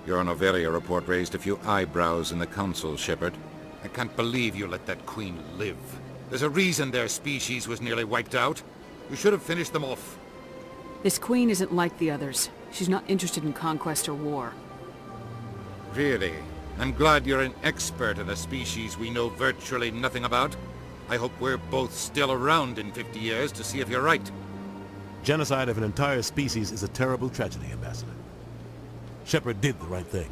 Your Novelia report raised a few eyebrows in the council, Shepard. I can't believe you let that queen live. There's a reason their species was nearly wiped out. You should have finished them off. This queen isn't like the others. She's not interested in conquest or war. Really? I'm glad you're an expert in a species we know virtually nothing about. I hope we're both still around in 50 years to see if you're right. Genocide of an entire species is a terrible tragedy, Ambassador. Shepard did the right thing.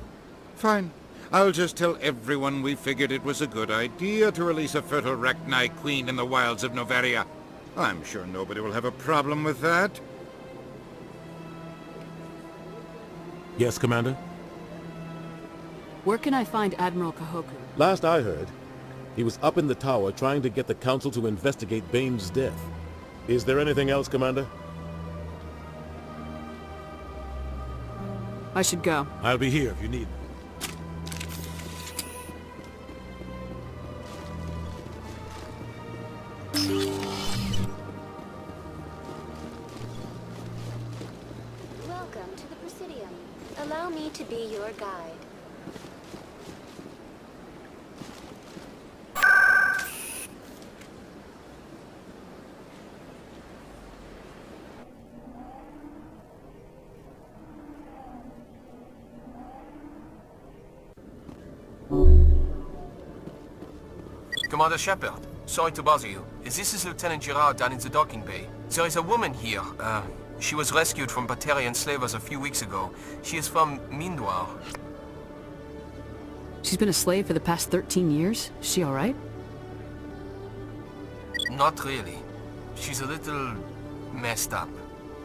Fine. I'll just tell everyone we figured it was a good idea to release a fertile Rachni queen in the wilds of Noveria. I'm sure nobody will have a problem with that. Yes, Commander? Where can I find Admiral Kahoku? Last I heard, he was up in the tower trying to get the Council to investigate Bane's death. Is there anything else, Commander? I should go. I'll be here if you need me. Welcome to the Presidium. Allow me to be your guide. Commander Shepard, sorry to bother you. This is Lieutenant Gerard down in the docking bay. There is a woman here. She was rescued from Batarian slavers a few weeks ago. She is from Mindoir. She's been a slave for the past 13 years? Is she alright? Not really. She's a little messed up.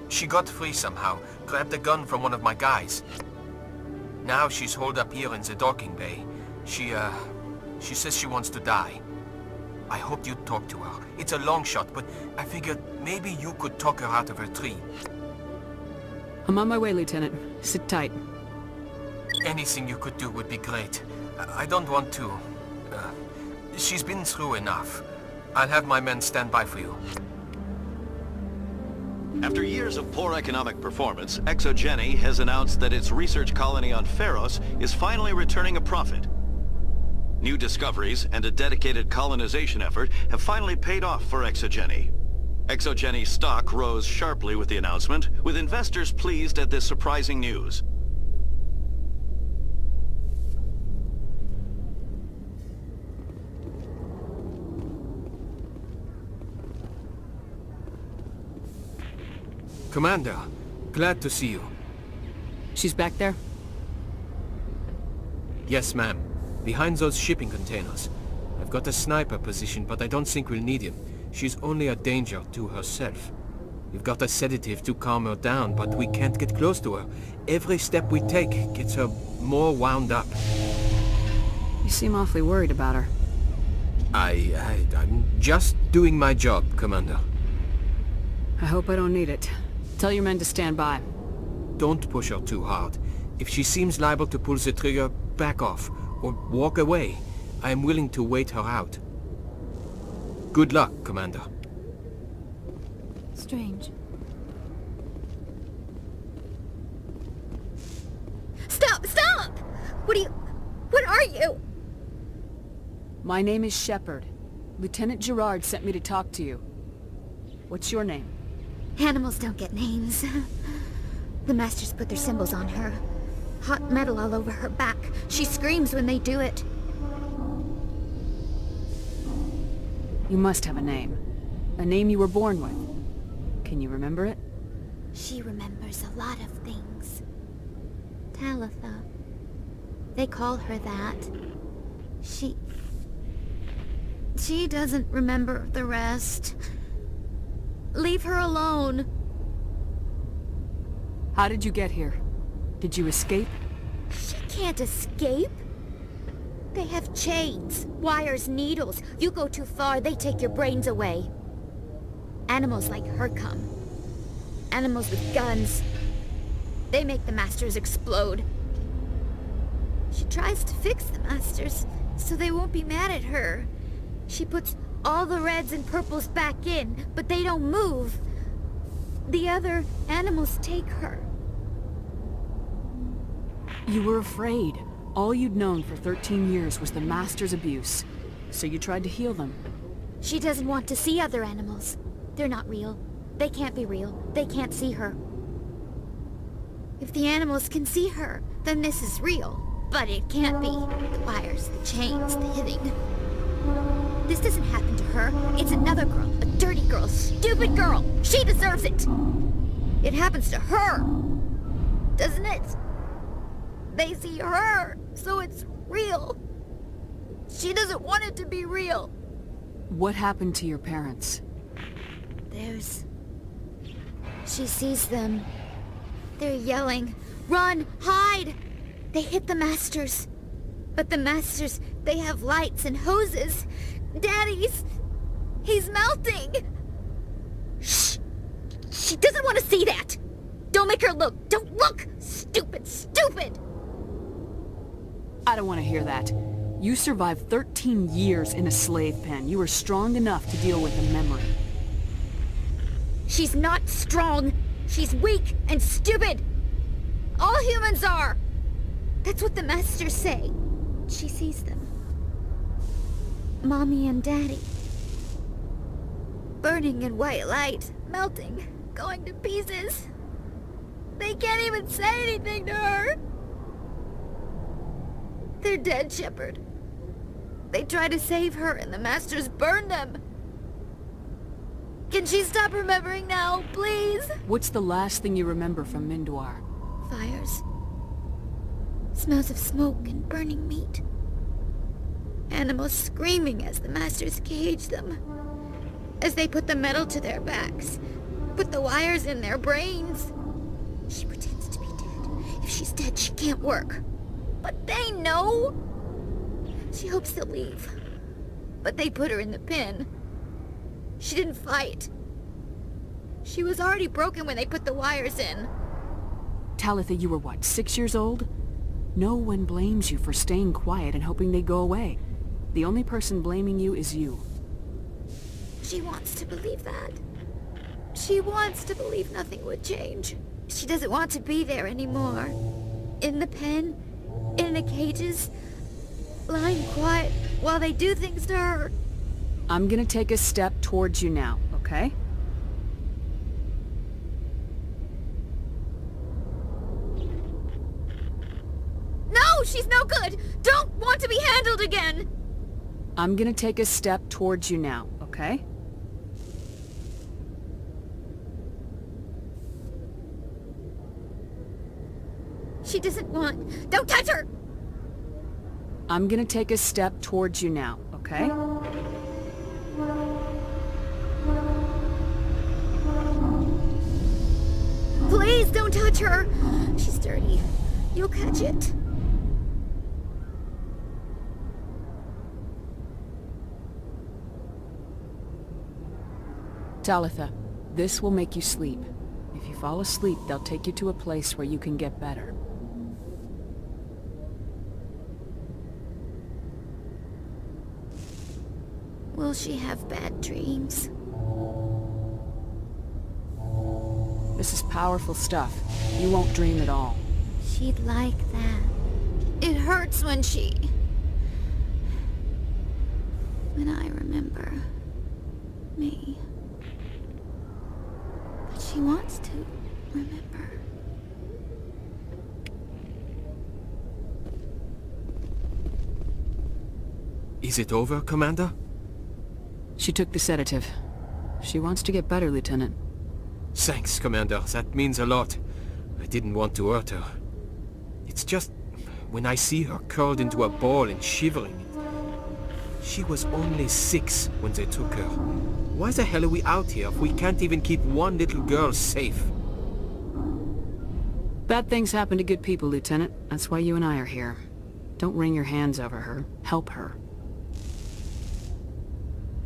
She got free somehow, grabbed a gun from one of my guys. Now she's holed up here in the docking bay. She says she wants to die. I hoped you'd talk to her. It's a long shot, but I figured maybe you could talk her out of her tree. I'm on my way, Lieutenant. Sit tight. Anything you could do would be great. I don't want to... she's been through enough. I'll have my men stand by for you. After years of poor economic performance, Exogeny has announced that its research colony on Pharos is finally returning a profit. New discoveries and a dedicated colonization effort have finally paid off for Exogeny. Exogeny's stock rose sharply with the announcement, with investors pleased at this surprising news. Commander, glad to see you. She's back there? Yes, ma'am. Behind those shipping containers. I've got a sniper position, but I don't think we'll need him. She's only a danger to herself. We've got a sedative to calm her down, but we can't get close to her. Every step we take gets her more wound up. You seem awfully worried about her. I'm just doing my job, Commander. I hope I don't need it. Tell your men to stand by. Don't push her too hard. If she seems liable to pull the trigger, back off, or walk away. I am willing to wait her out. Good luck, Commander. Strange. Stop! Stop! What are you? My name is Shepard. Lieutenant Gerard sent me to talk to you. What's your name? Animals don't get names. The Masters put their symbols on her. Hot metal all over her back. She screams when they do it. You must have a name. A name you were born with. Can you remember it? She remembers a lot of things. Talitha. They call her that. She doesn't remember the rest. Leave her alone. How did you get here? Did you escape? She can't escape. They have chains, wires, needles. You go too far, they take your brains away. Animals like her come. Animals with guns. They make the Masters explode. She tries to fix the Masters, so they won't be mad at her. She puts all the reds and purples back in, but they don't move. The other animals take her. You were afraid. All you'd known for 13 years was the Master's abuse. So you tried to heal them. She doesn't want to see other animals. They're not real. They can't be real. They can't see her. If the animals can see her, then this is real. But it can't be. The wires, the chains, the hitting. This doesn't happen to her. It's another girl. A dirty girl. Stupid girl. She deserves it. It happens to her. Doesn't it? They see her, so it's real. She doesn't want it to be real. What happened to your parents? She sees them. They're yelling, "Run! Hide!" They hit the Masters. But the Masters, they have lights and hoses. Daddy's... he's melting! Shh! She doesn't want to see that! Don't make her look! Don't look! Stupid, stupid! I don't want to hear that. You survived 13 years in a slave pen. You were strong enough to deal with a memory. She's not strong. She's weak and stupid. All humans are. That's what the Masters say. She sees them. Mommy and Daddy. Burning in white light, melting, going to pieces. They can't even say anything to her. They're dead, Shepard. They try to save her and the Masters burn them. Can she stop remembering now, please? What's the last thing you remember from Mindwar? Fires. Smells of smoke and burning meat. Animals screaming as the Masters cage them. As they put the metal to their backs. Put the wires in their brains. She pretends to be dead. If she's dead, she can't work. But they know. She hopes to leave. But they put her in the pen. She didn't fight. She was already broken when they put the wires in. Talitha, you were what, 6 years old? No one blames you for staying quiet and hoping they'd go away. The only person blaming you is you. She wants to believe that. She wants to believe nothing would change. She doesn't want to be there anymore. In the pen, in the cages, lying quiet while they do things to her. I'm gonna take a step towards you now, okay? No, she's no good! Don't want to be handled again! I'm gonna take a step towards you now, okay? She doesn't want... Don't touch her! I'm gonna take a step towards you now, okay? Please don't touch her! She's dirty. You'll catch it. Talitha, this will make you sleep. If you fall asleep, they'll take you to a place where you can get better. Will she have bad dreams? This is powerful stuff. You won't dream at all. She'd like that. It hurts when I remember me. But she wants to remember. Is it over, Commander? She took the sedative. She wants to get better, Lieutenant. Thanks, Commander. That means a lot. I didn't want to hurt her. It's just... when I see her curled into a ball and shivering... She was only 6 when they took her. Why the hell are we out here if we can't even keep one little girl safe? Bad things happen to good people, Lieutenant. That's why you and I are here. Don't wring your hands over her. Help her.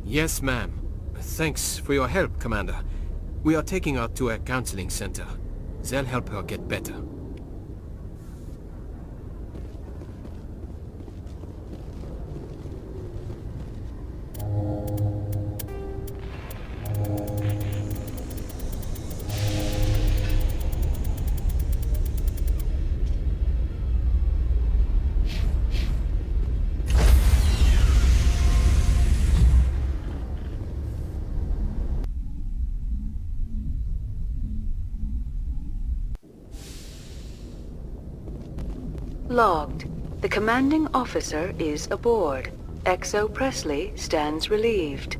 Yes, ma'am. Thanks for your help, Commander. We are taking her to a counseling center. They'll help her get better. Logged. The commanding officer is aboard. XO Presley stands relieved.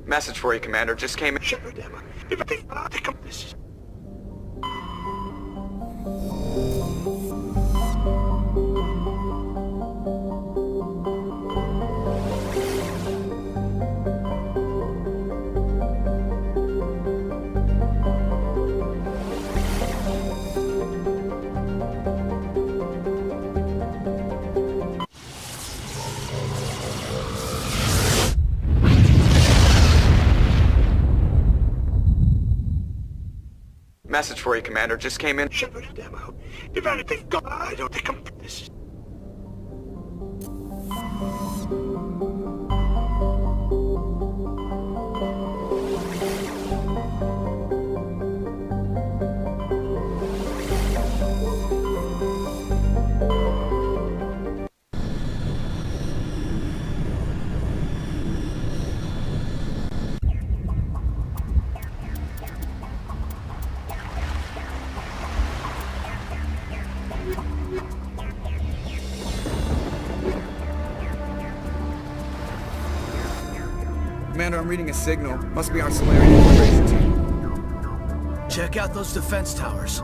Message for you, Commander. Just came in. Shepard, Emma. If I think this is... Message for you, Commander. Just came in. Shepard, Emma. If anything, I don't think I'm... This is... Commander, I'm reading a signal. Must be our Solarian infiltration team. Check out those defense towers.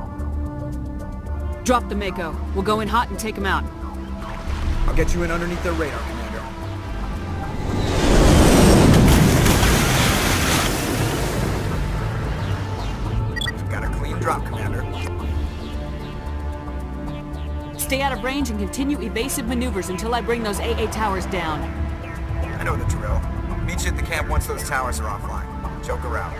Drop the Mako. We'll go in hot and take them out. I'll get you in underneath their radar, Commander. Got a clean drop, Commander. Stay out of range and continue evasive maneuvers until I bring those AA towers down. I know the drill. Meet you at the camp once those towers are offline. Joke around.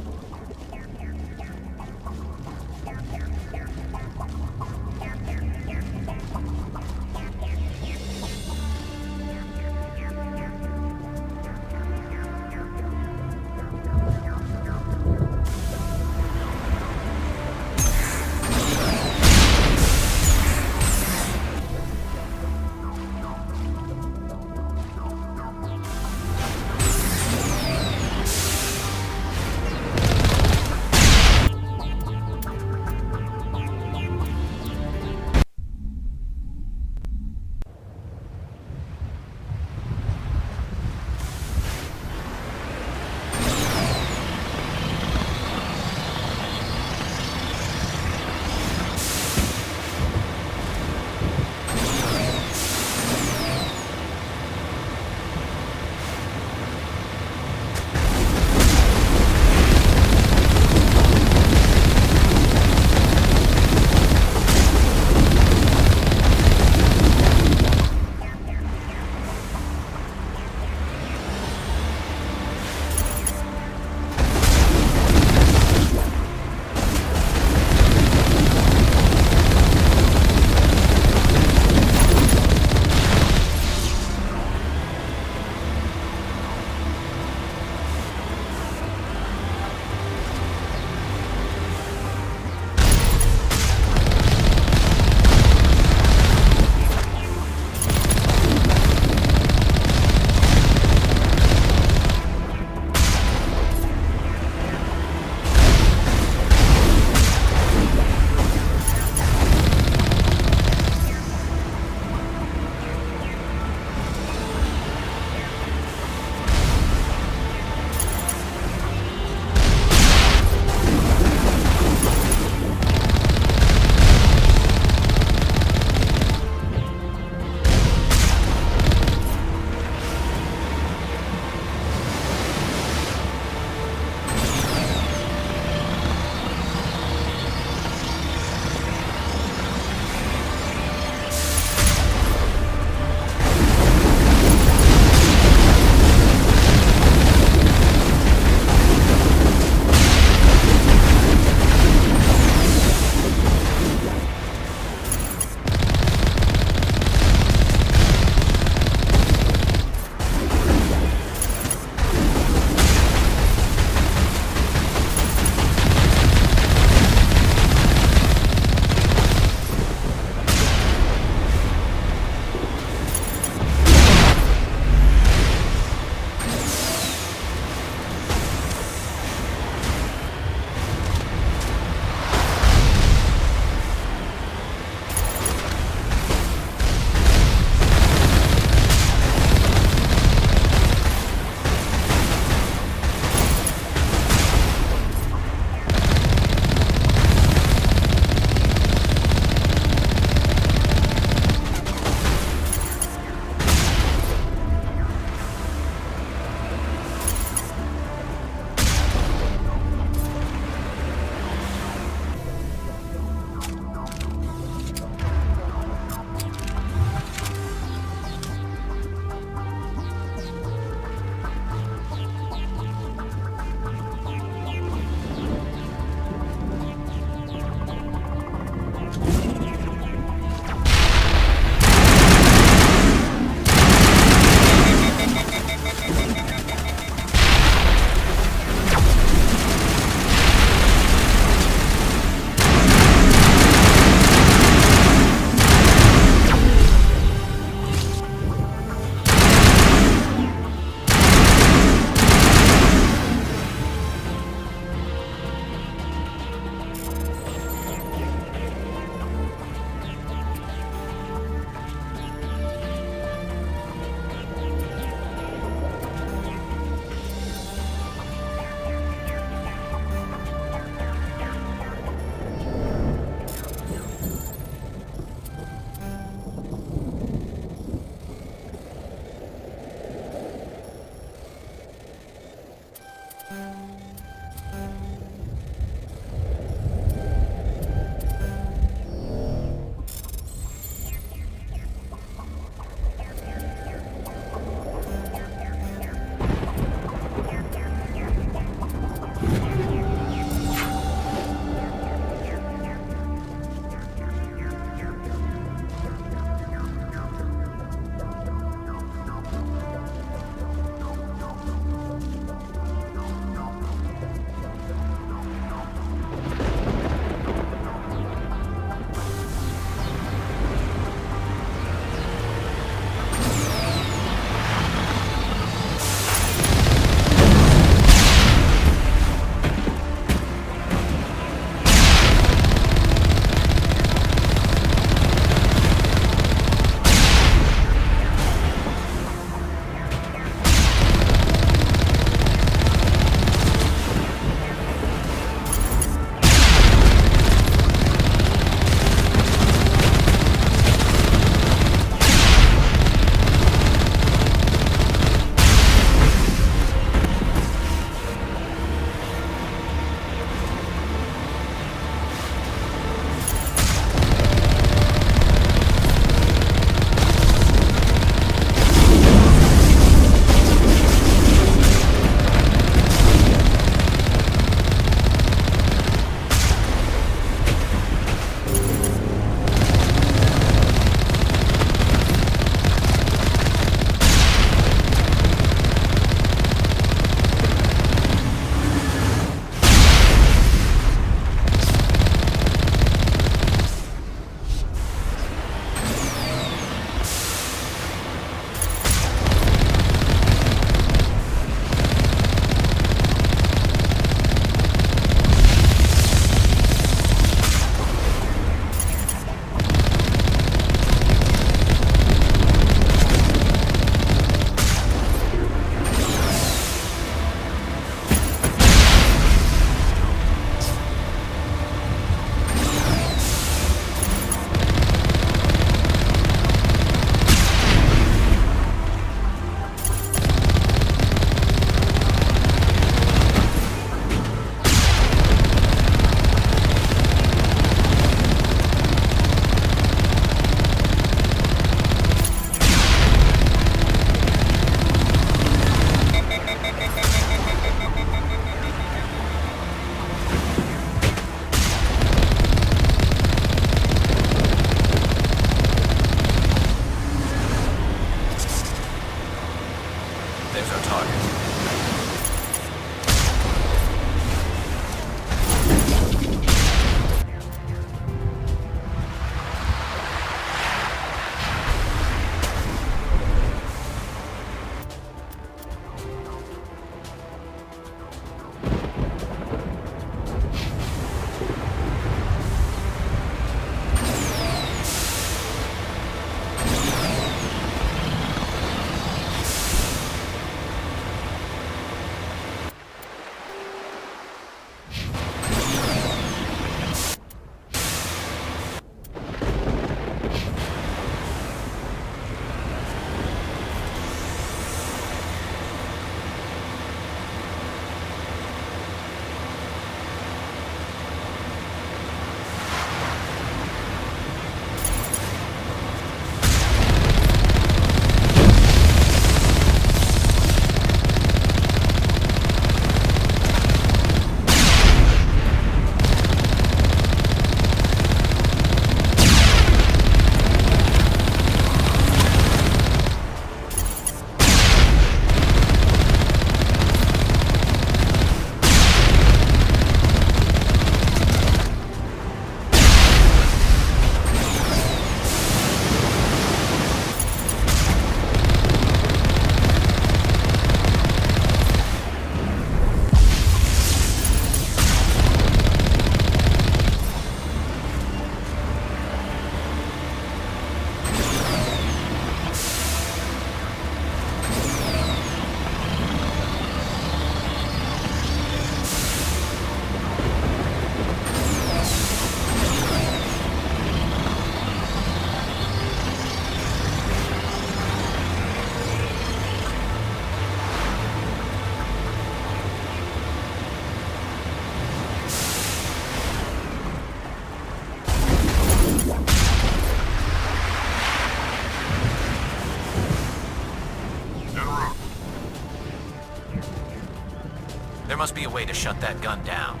There must be a way to shut that gun down.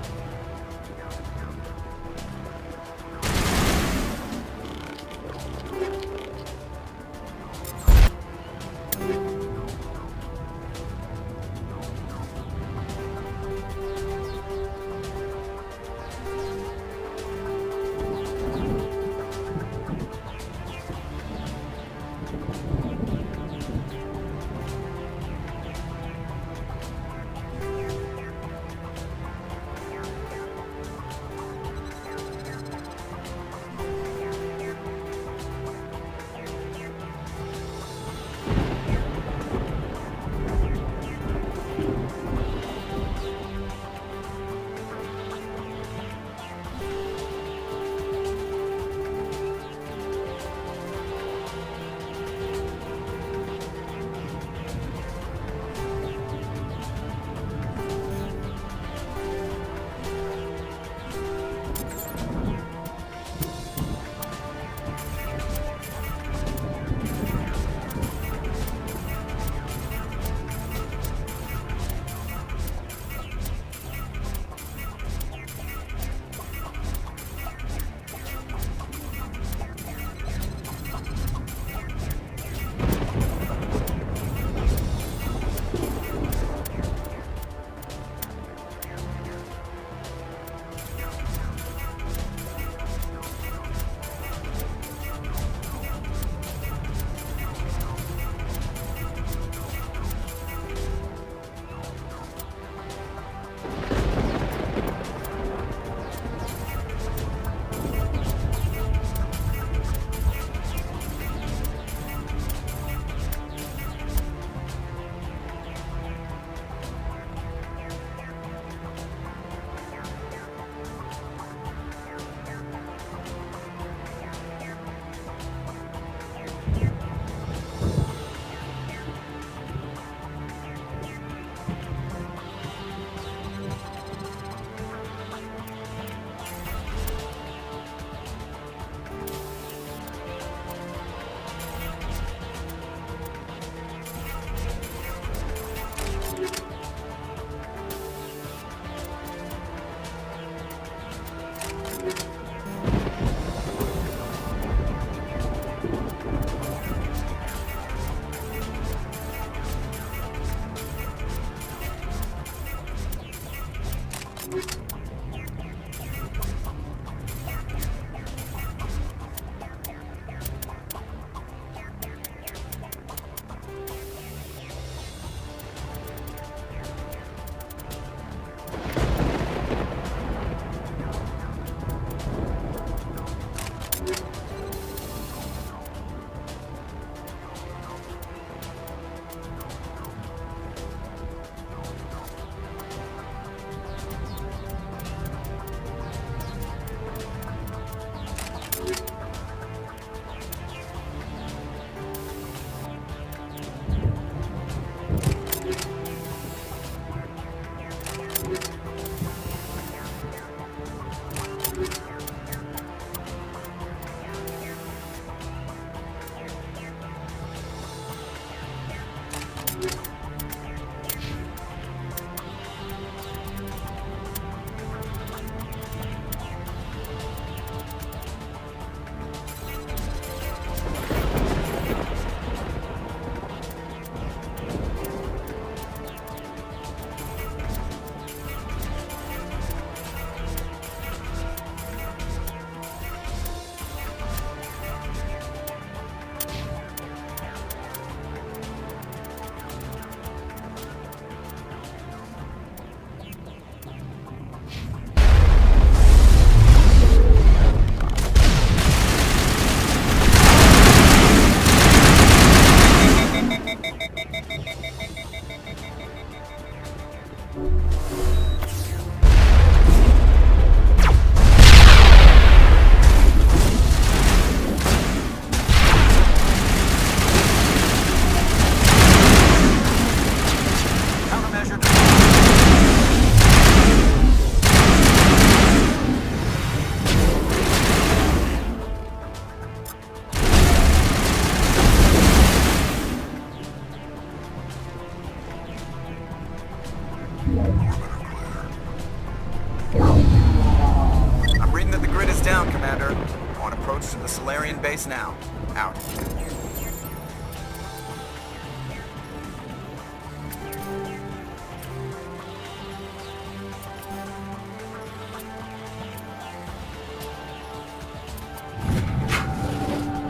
this now. Out.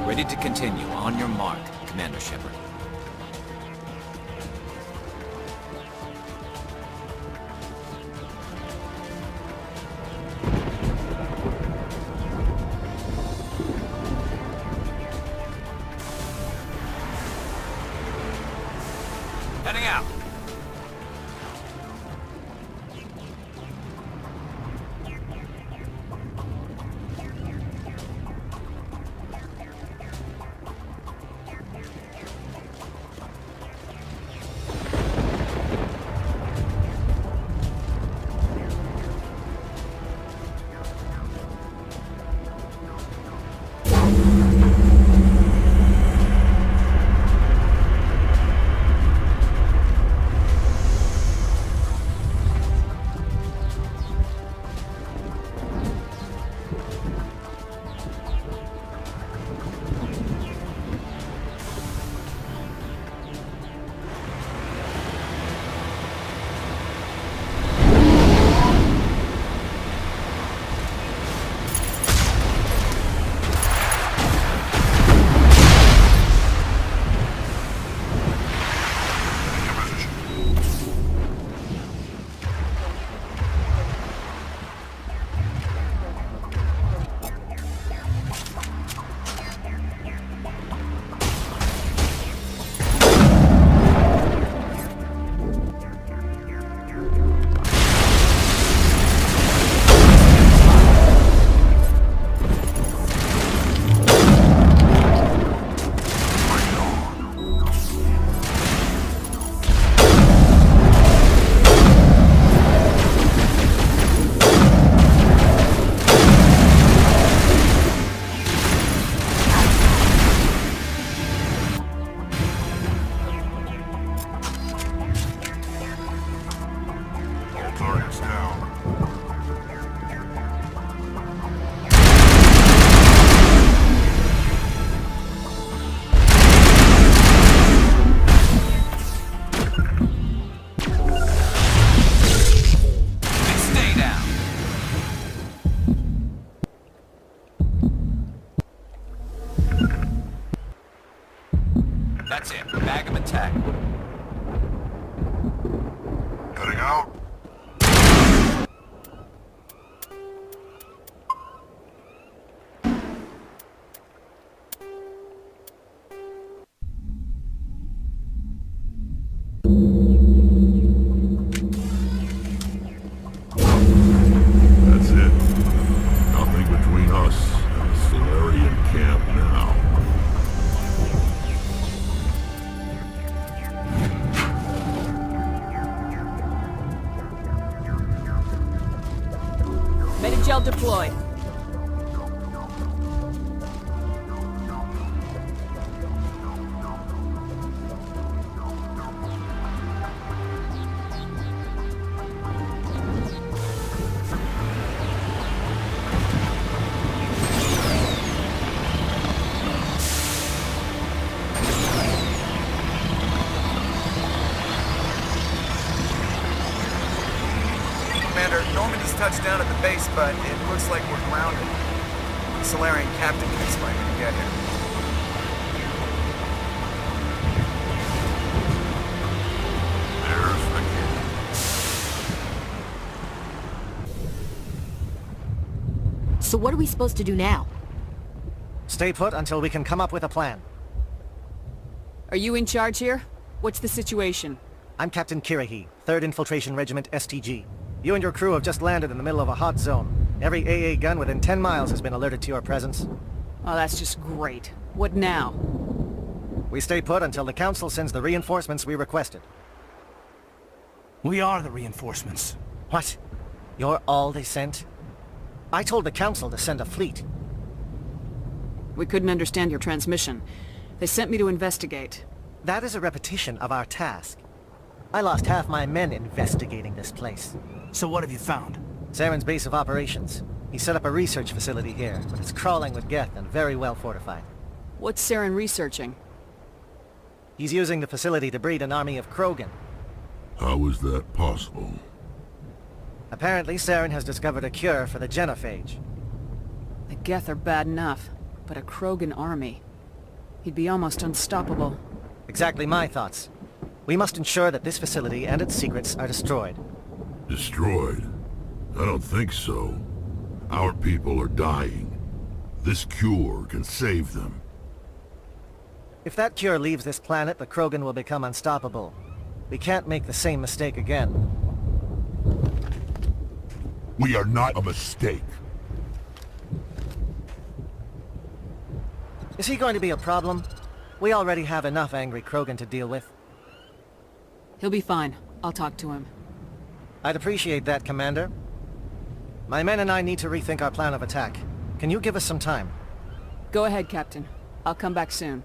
Ready to continue. On your mark, Commander Shepard. Heading out. That's it. Bag 'em and tag 'em. Heading out. That's it. Nothing between us and the Solarian camp now. Medigel deployed. Commander, Normandy's touched down at the base, but it looks like we're grounded. The Solarian captain can explain when you get here. There's the kid. So what are we supposed to do now? Stay put until we can come up with a plan. Are you in charge here? What's the situation? I'm Captain Kirahi, 3rd Infiltration Regiment STG. You and your crew have just landed in the middle of a hot zone. Every AA gun within 10 miles has been alerted to your presence. Oh, that's just great. What now? We stay put until the Council sends the reinforcements we requested. We are the reinforcements. What? You're all they sent? I told the Council to send a fleet. We couldn't understand your transmission. They sent me to investigate. That is a repetition of our task. I lost half my men investigating this place. So what have you found? Saren's base of operations. He set up a research facility here, but it's crawling with Geth and very well fortified. What's Saren researching? He's using the facility to breed an army of Krogan. How is that possible? Apparently, Saren has discovered a cure for the genophage. The Geth are bad enough, but a Krogan army. He'd be almost unstoppable. Exactly my thoughts. We must ensure that this facility and its secrets are destroyed. Destroyed? I don't think so. Our people are dying. This cure can save them. If that cure leaves this planet, the Krogan will become unstoppable. We can't make the same mistake again. We are not a mistake. Is he going to be a problem? We already have enough angry Krogan to deal with. He'll be fine. I'll talk to him. I'd appreciate that, Commander. My men and I need to rethink our plan of attack. Can you give us some time? Go ahead, Captain. I'll come back soon.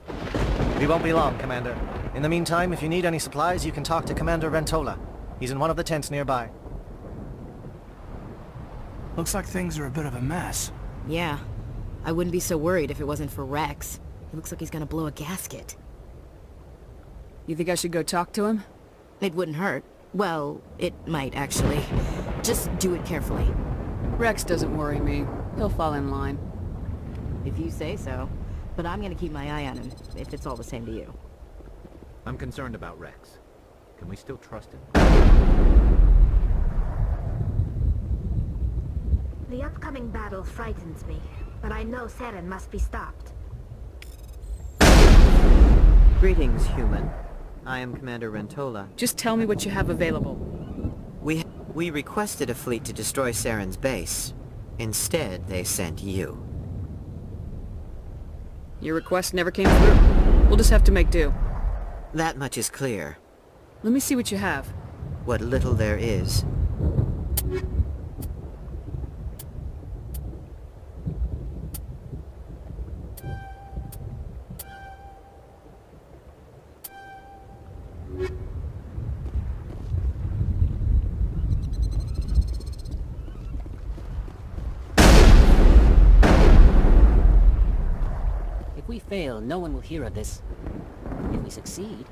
We won't be long, Commander. In the meantime, if you need any supplies, you can talk to Commander Rentola. He's in one of the tents nearby. Looks like things are a bit of a mess. Yeah. I wouldn't be so worried if it wasn't for Rex. He looks like he's gonna blow a gasket. You think I should go talk to him? It wouldn't hurt. Well, it might, actually. Just do it carefully. Rex doesn't worry me. He'll fall in line. If you say so. But I'm gonna keep my eye on him, if it's all the same to you. I'm concerned about Rex. Can we still trust him? The upcoming battle frightens me, but I know Saren must be stopped. Greetings, human. I am Commander Rentola. Just tell me what you have available. We requested a fleet to destroy Saren's base. Instead, they sent you. Your request never came through. We'll just have to make do. That much is clear. Let me see what you have. What little there is. If we fail, no one will hear of this. If we succeed,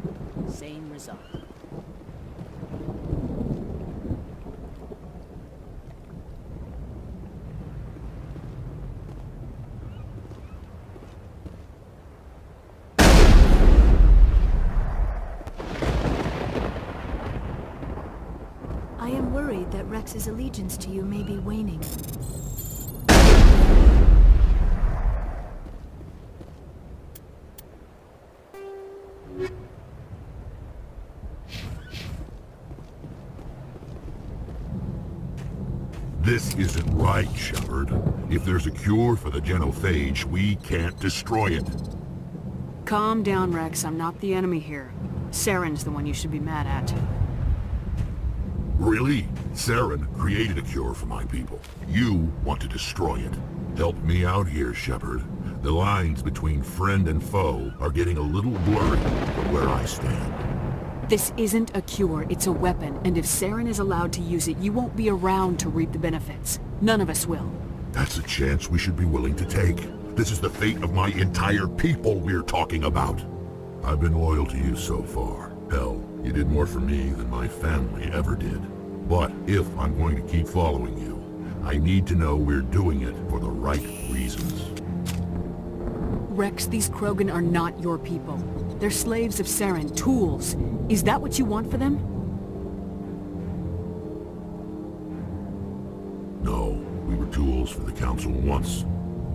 same result. I am worried that Rex's allegiance to you may be waning. This isn't right, Shepard. If there's a cure for the genophage, we can't destroy it. Calm down, Rex. I'm not the enemy here. Saren's the one you should be mad at. Really? Saren created a cure for my people. You want to destroy it. Help me out here, Shepard. The lines between friend and foe are getting a little blurry from where I stand. This isn't a cure, it's a weapon, and if Saren is allowed to use it, you won't be around to reap the benefits. None of us will. That's a chance we should be willing to take. This is the fate of my entire people we're talking about. I've been loyal to you so far. Hell, you did more for me than my family ever did. But if I'm going to keep following you, I need to know we're doing it for the right reasons. Rex, these Krogan are not your people. They're slaves of Saren, tools. Is that what you want for them? No, we were tools for the Council once.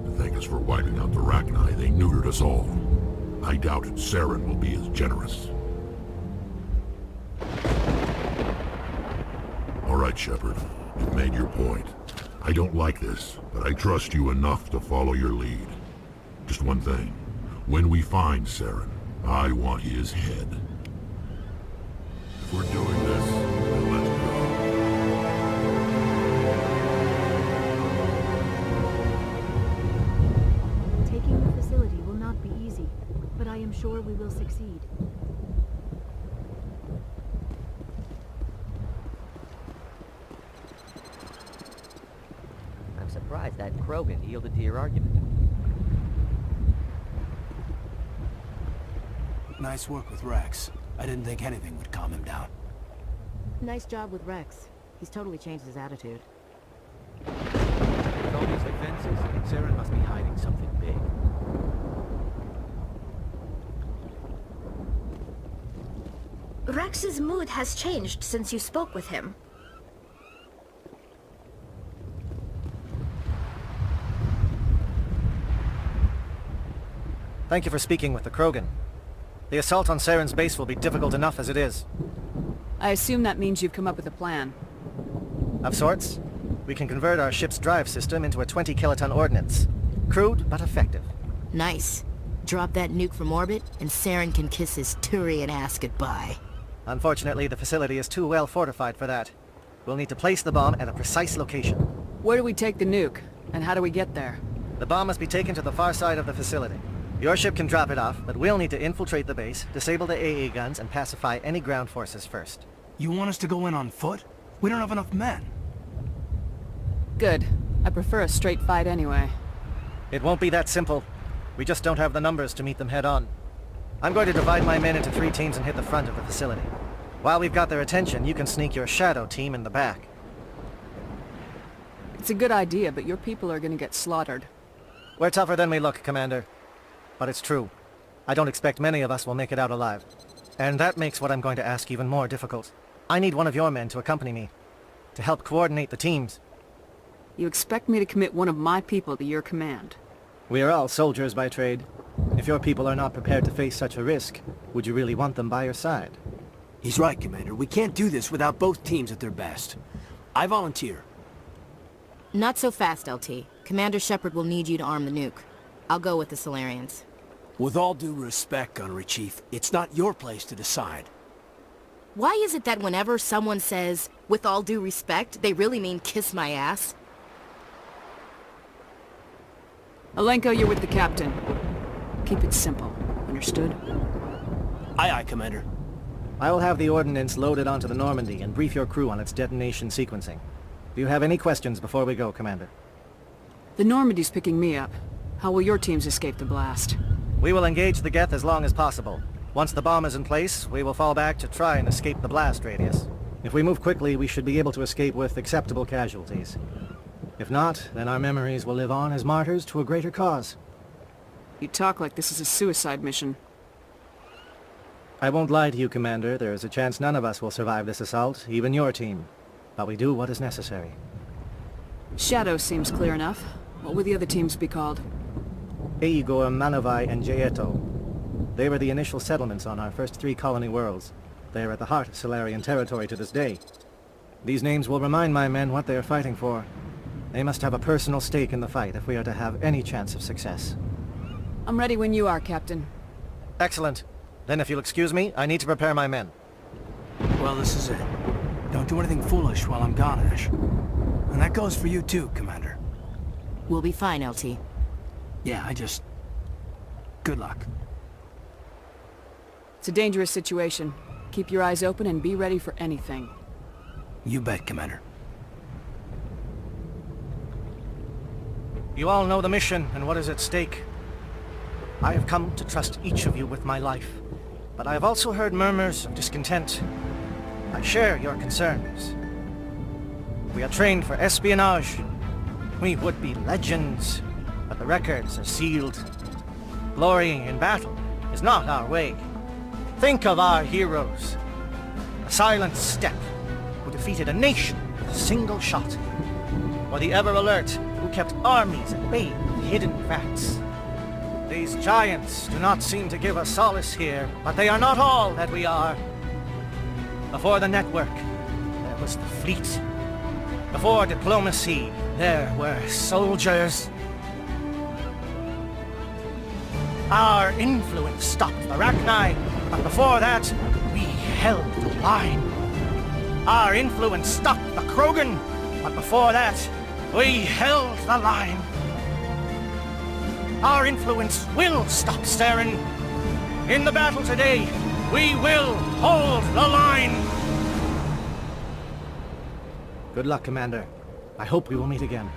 To thank us for wiping out the Rachni, they neutered us all. I doubt Saren will be as generous. All right, Shepard. You've made your point. I don't like this, but I trust you enough to follow your lead. Just one thing. When we find Saren, I want his head. If we're doing this, then let's go. Taking the facility will not be easy, but I am sure we will succeed. I'm surprised that Krogan yielded to your argument. Nice work with Rex. I didn't think anything would calm him down. Nice job with Rex. He's totally changed his attitude. With all these defenses, Saren must be hiding something big. Rex's mood has changed since you spoke with him. Thank you for speaking with the Krogan. The assault on Saren's base will be difficult enough as it is. I assume that means you've come up with a plan. Of sorts. We can convert our ship's drive system into a 20-kiloton ordnance. Crude, but effective. Nice. Drop that nuke from orbit, and Saren can kiss his Turian ass goodbye. Unfortunately, the facility is too well fortified for that. We'll need to place the bomb at a precise location. Where do we take the nuke? And how do we get there? The bomb must be taken to the far side of the facility. Your ship can drop it off, but we'll need to infiltrate the base, disable the AA guns, and pacify any ground forces first. You want us to go in on foot? We don't have enough men. Good. I prefer a straight fight anyway. It won't be that simple. We just don't have the numbers to meet them head-on. I'm going to divide my men into 3 teams and hit the front of the facility. While we've got their attention, you can sneak your shadow team in the back. It's a good idea, but your people are gonna get slaughtered. We're tougher than we look, Commander. But it's true. I don't expect many of us will make it out alive. And that makes what I'm going to ask even more difficult. I need one of your men to accompany me, to help coordinate the teams. You expect me to commit one of my people to your command? We are all soldiers by trade. If your people are not prepared to face such a risk, would you really want them by your side? He's right, Commander. We can't do this without both teams at their best. I volunteer. Not so fast, LT. Commander Shepard will need you to arm the nuke. I'll go with the Solarians. With all due respect, Gunnery Chief, it's not your place to decide. Why is it that whenever someone says, with all due respect, they really mean kiss my ass? Alenko, you're with the captain. Keep it simple. Understood? Aye, aye, Commander. I will have the ordnance loaded onto the Normandy and brief your crew on its detonation sequencing. Do you have any questions before we go, Commander? The Normandy's picking me up. How will your teams escape the blast? We will engage the Geth as long as possible. Once the bomb is in place, we will fall back to try and escape the blast radius. If we move quickly, we should be able to escape with acceptable casualties. If not, then our memories will live on as martyrs to a greater cause. You talk like this is a suicide mission. I won't lie to you, Commander. There is a chance none of us will survive this assault, even your team. But we do what is necessary. Shadow seems clear enough. What will the other teams be called? Igor, Manovai, and Jaeto. They were the initial settlements on our first 3 colony worlds. They are at the heart of Solarian territory to this day. These names will remind my men what they are fighting for. They must have a personal stake in the fight if we are to have any chance of success. I'm ready when you are, Captain. Excellent. Then if you'll excuse me, I need to prepare my men. Well, this is it. Don't do anything foolish while I'm gone, Ash. And that goes for you too, Commander. We'll be fine, LT. Yeah, good luck. It's a dangerous situation. Keep your eyes open and be ready for anything. You bet, Commander. You all know the mission and what is at stake. I have come to trust each of you with my life, but I have also heard murmurs of discontent. I share your concerns. We are trained for espionage. We would be legends, but the records are sealed. Glorying in battle is not our way. Think of our heroes. A silent step who defeated a nation with a single shot. Or the ever-alert who kept armies at bay with hidden facts. These giants do not seem to give us solace here, but they are not all that we are. Before the network, there was the fleet. Before diplomacy, there were soldiers. Our influence stopped Arachni, but before that, we held the line. Our influence stopped the Krogan, but before that, we held the line. Our influence will stop Saren. In the battle today, we will hold the line. Good luck, Commander. I hope we will meet again.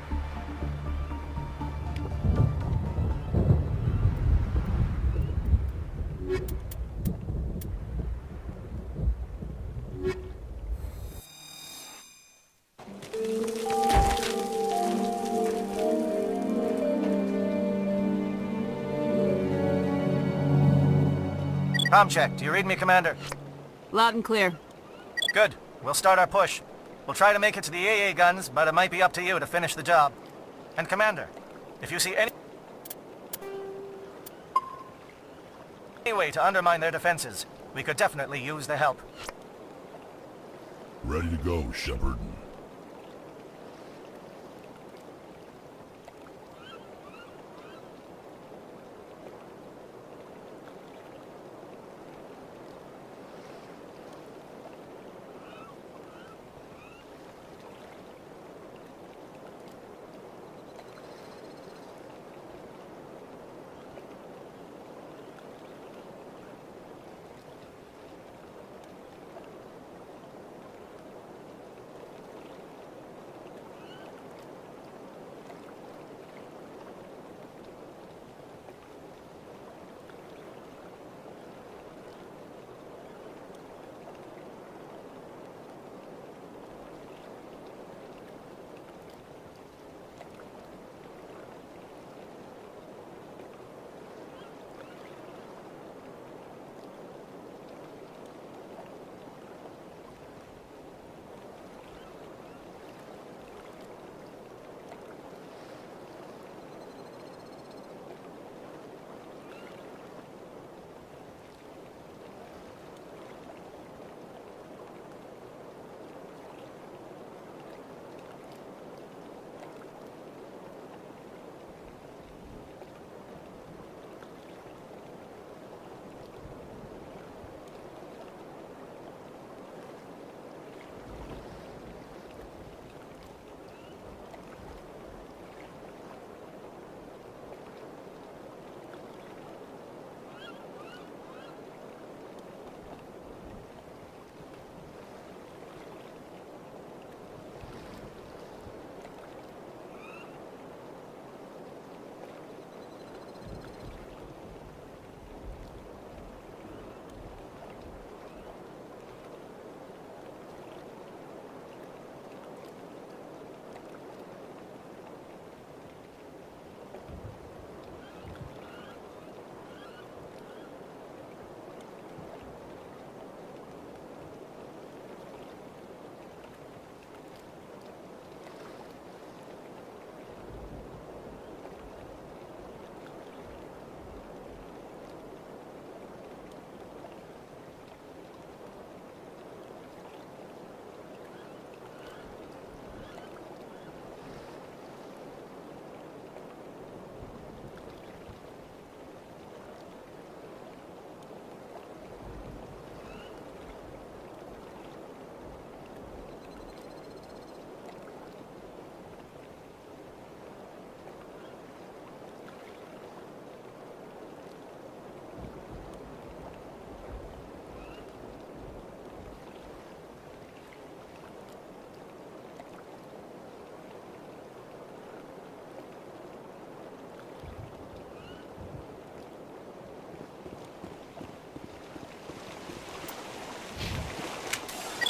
Com check. Do you read me, Commander? Loud and clear. Good. We'll start our push. We'll try to make it to the AA guns, but it might be up to you to finish the job. And Commander, if you see any way to undermine their defenses, we could definitely use the help. Ready to go, Shepard.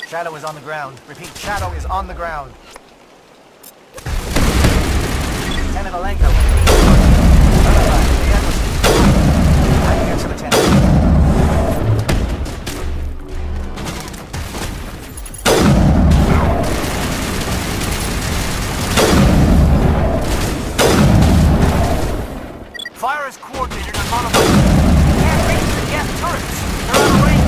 Shadow is on the ground. Repeat, Shadow is on the ground. Lieutenant Alenko. I can get some attention. Fire is coordinated and modified. Can't reach the gas turrets. They're out of range.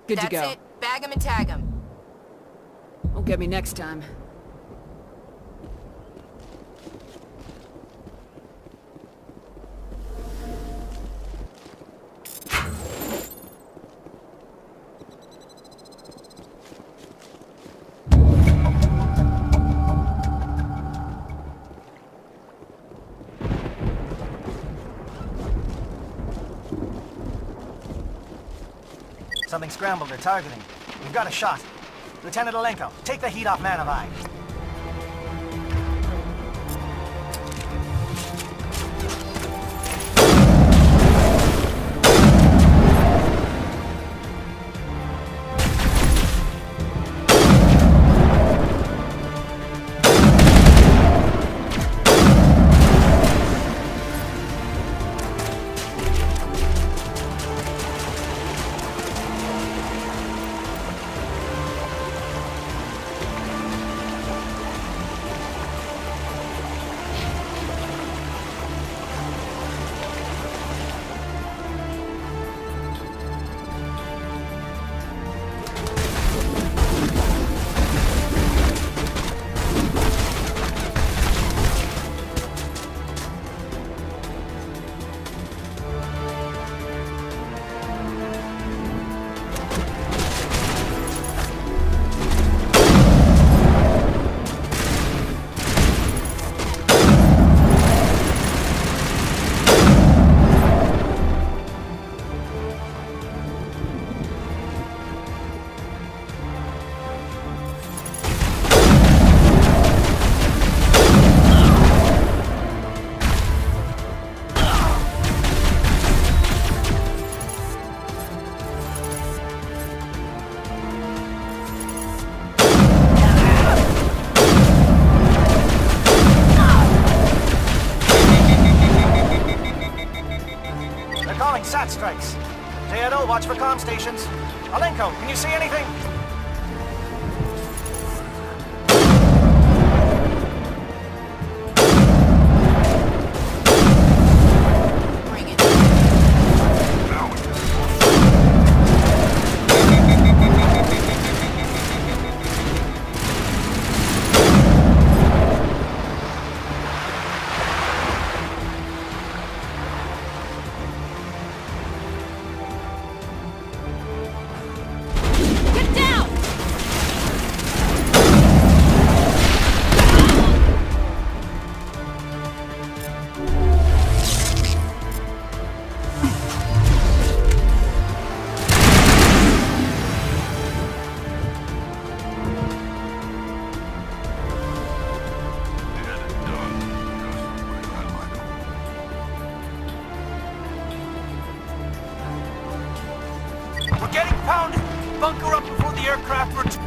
Good to go. That's it. Bag him and tag him. Won't get me next time. Something scrambled. They're targeting. We've got a shot. Lieutenant Alenko, take the heat off Man of Eye. SAT strikes. JNO, watch for comm stations. Alenko, can you see anything? We're getting pounded! Bunker up before the aircraft return.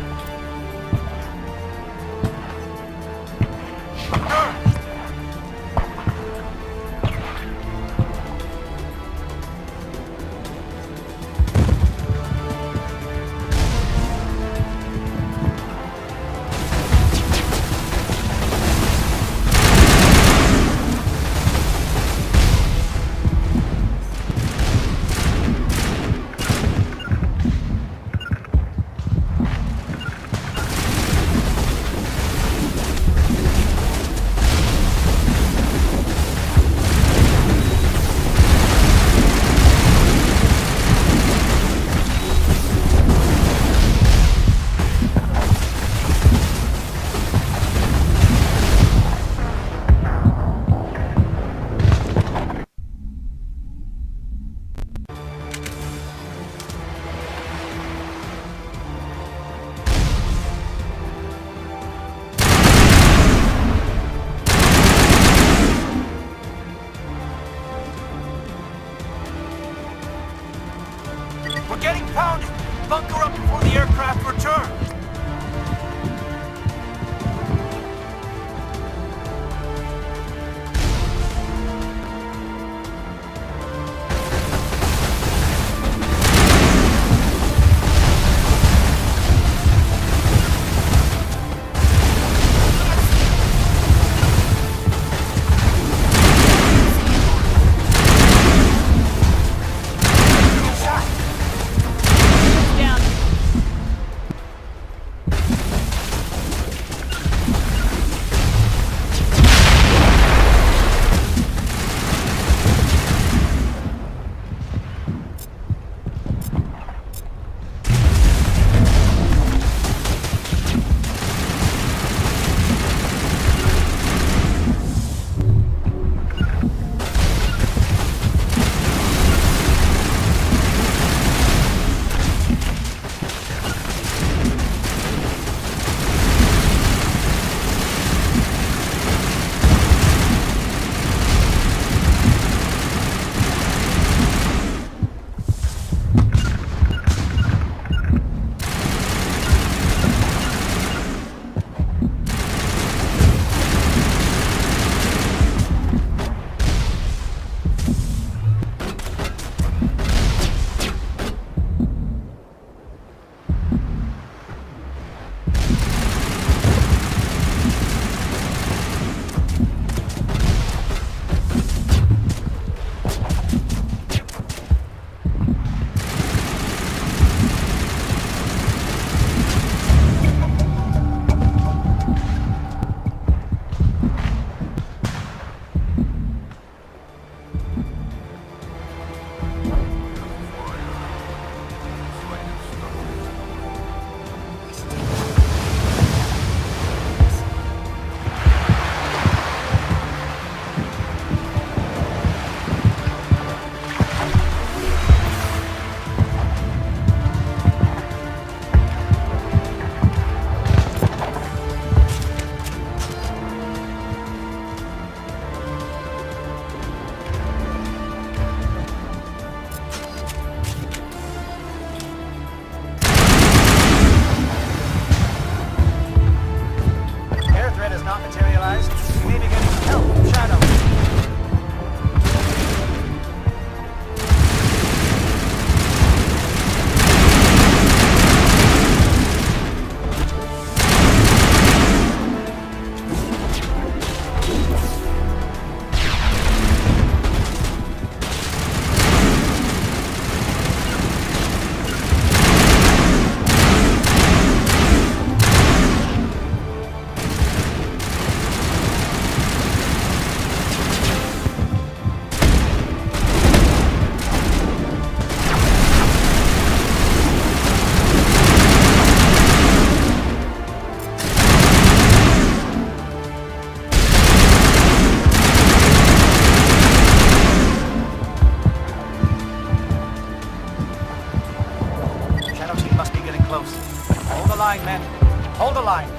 Hold the line.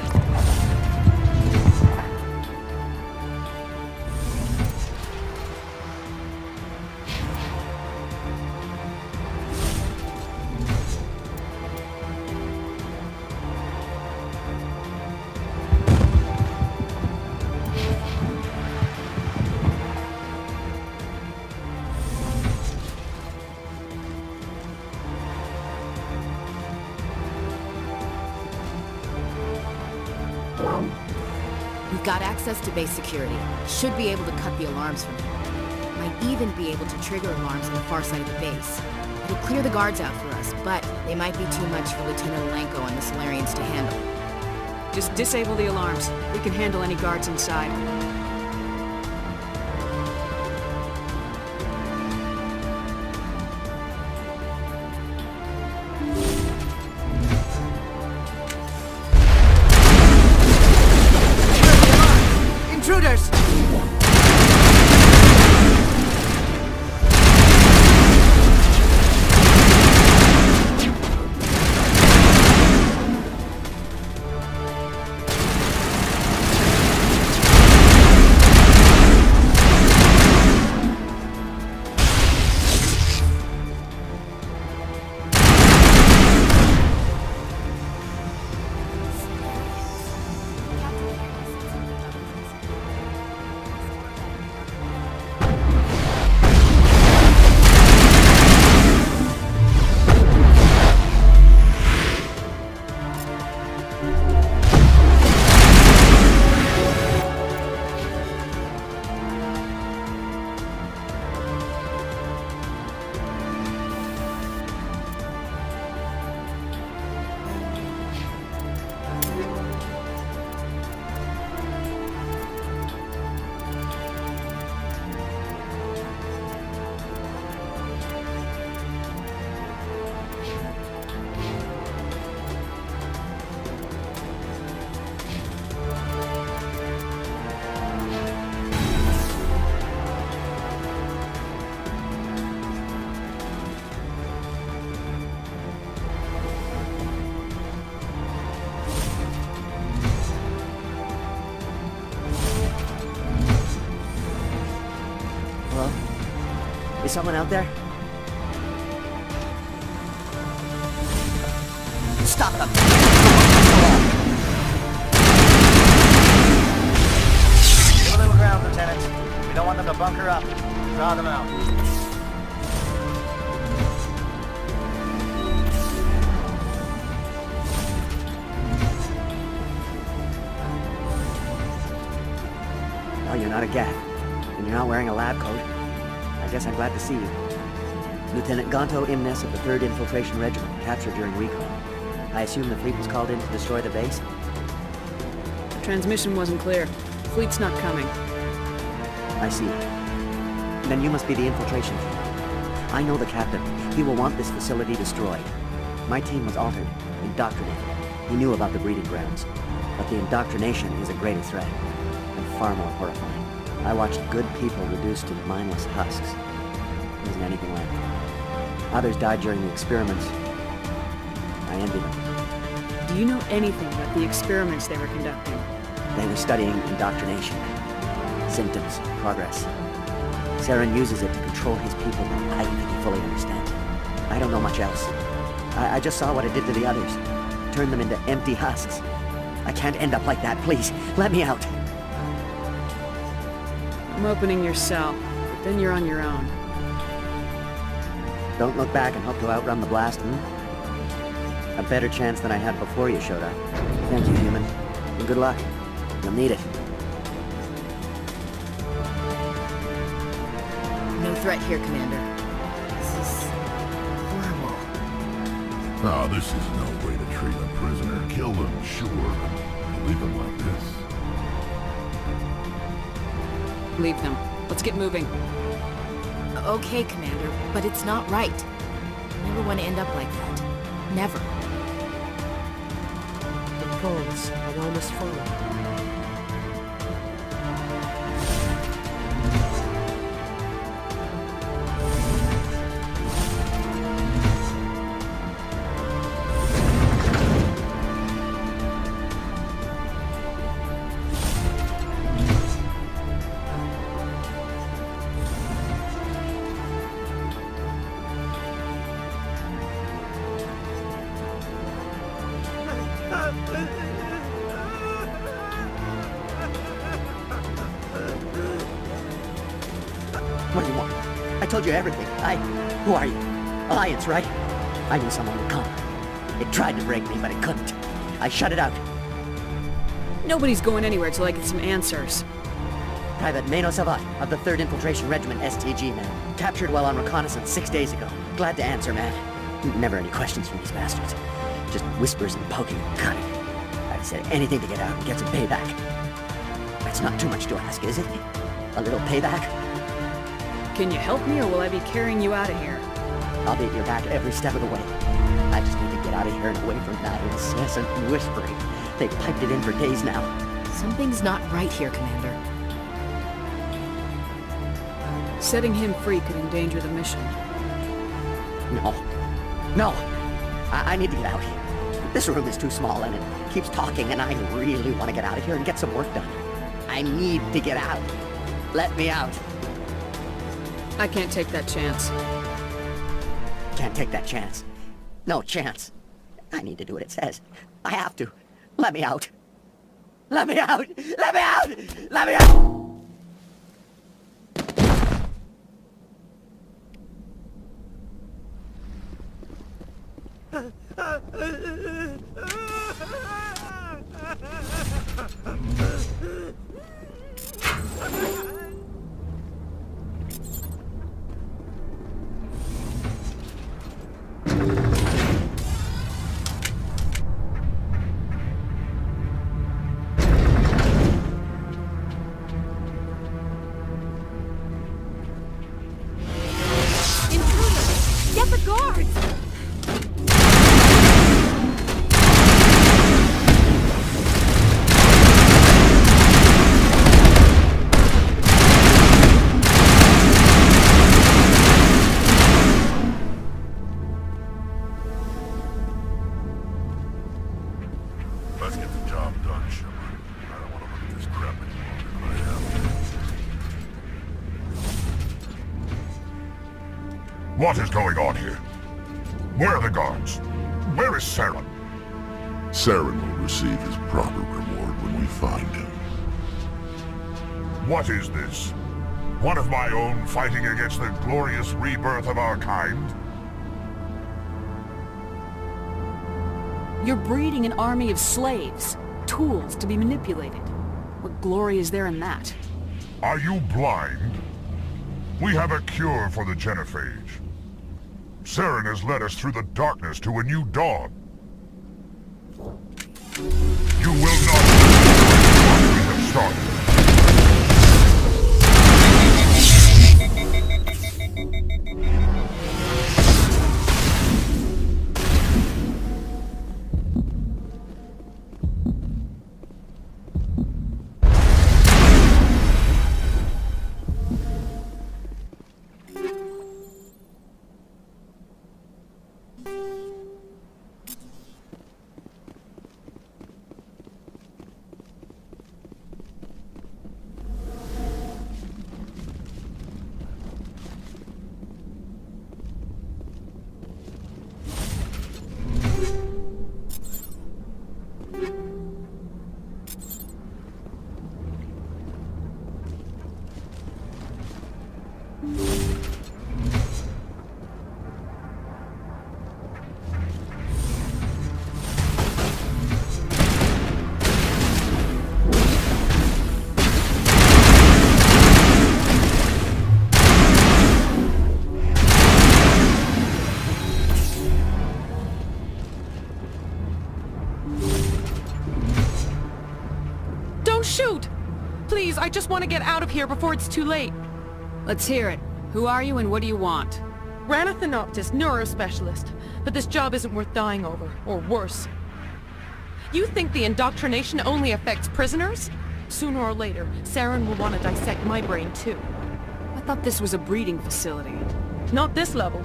We've got access to base security. Should be able to cut the alarms from here. Might even be able to trigger alarms on the far side of the base. It'll clear the guards out for us, but they might be too much for Lieutenant Alenko and the Solarians to handle. Just disable the alarms. We can handle any guards inside. Intruders! Is someone out there? Stop them! Give a little ground, Lieutenant. We don't want them to bunker up. Draw them out. Oh, you're not a Geth. And you're not wearing a lab coat. I guess I'm glad to see you. Lieutenant Gonto Imnes of the 3rd Infiltration Regiment, captured during recon. I assume the fleet was called in to destroy the base? The transmission wasn't clear. Fleet's not coming. I see. Then you must be the infiltration team. I know the captain. He will want this facility destroyed. My team was altered, indoctrinated. He knew about the breeding grounds. But the indoctrination is a greater threat, and far more horrifying. I watched good people reduced to mindless husks. There wasn't anything left. Others died during the experiments. I envy them. Do you know anything about the experiments they were conducting? They were studying indoctrination. Symptoms, progress. Saren uses it to control his people, but I don't think he fully understands it. I don't know much else. I just saw what it did to the others. Turned them into empty husks. I can't end up like that, please. Let me out. I'm opening your cell, but then you're on your own. Don't look back and hope to outrun the blast, hmm? A better chance than I had before you showed up. Thank you, human. And good luck. You'll need it. No threat here, Commander. This is horrible. Ah, this is no way to treat a prisoner. Kill them, sure, but leave them like this. Leave them. Let's get moving. Okay, Commander, but it's not right. I never want to end up like that. Never. The pawns are almost fallen. What do you want? I told you everything. Who are you? Alliance, right? I knew someone would come. It tried to break me, but it couldn't. I shut it out. Nobody's going anywhere till I get some answers. Private Mano Savat of the 3rd Infiltration Regiment STG, man. Captured while on reconnaissance 6 days ago. Glad to answer, man. Never any questions from these bastards. Just whispers and poking and cutting. I'd say anything to get out and get some payback. That's not too much to ask, is it? A little payback? Can you help me, or will I be carrying you out of here? I'll be at your back every step of the way. I just need to get out of here and away from that incessant whispering. They've piped it in for days now. Something's not right here, Commander. Setting him free could endanger the mission. No. I need to get out here. This room is too small and it keeps talking, and I really want to get out of here and get some work done. I need to get out. Let me out. I can't take that chance. Can't take that chance. No chance. I need to do what it says. I have to. Let me out. Let me out! Let me out! Let me out! Get the guards! Let's get the job done, Shepard. I don't want to look at this crap any longer than I have. What is going on here? Where are the guards? Where is Saren? Saren will receive his proper reward when we find him. What is this? One of my own fighting against the glorious rebirth of our kind? You're breeding an army of slaves, tools to be manipulated. What glory is there in that? Are you blind? We have a cure for the genophage. Saren has led us through the darkness to a new dawn. You will not what we have started. Shoot! Please, I just want to get out of here before it's too late. Let's hear it. Who are you and what do you want? Rana Thanoptis, neurospecialist. But this job isn't worth dying over, or worse. You think the indoctrination only affects prisoners? Sooner or later, Saren will want to dissect my brain too. I thought this was a breeding facility. Not this level.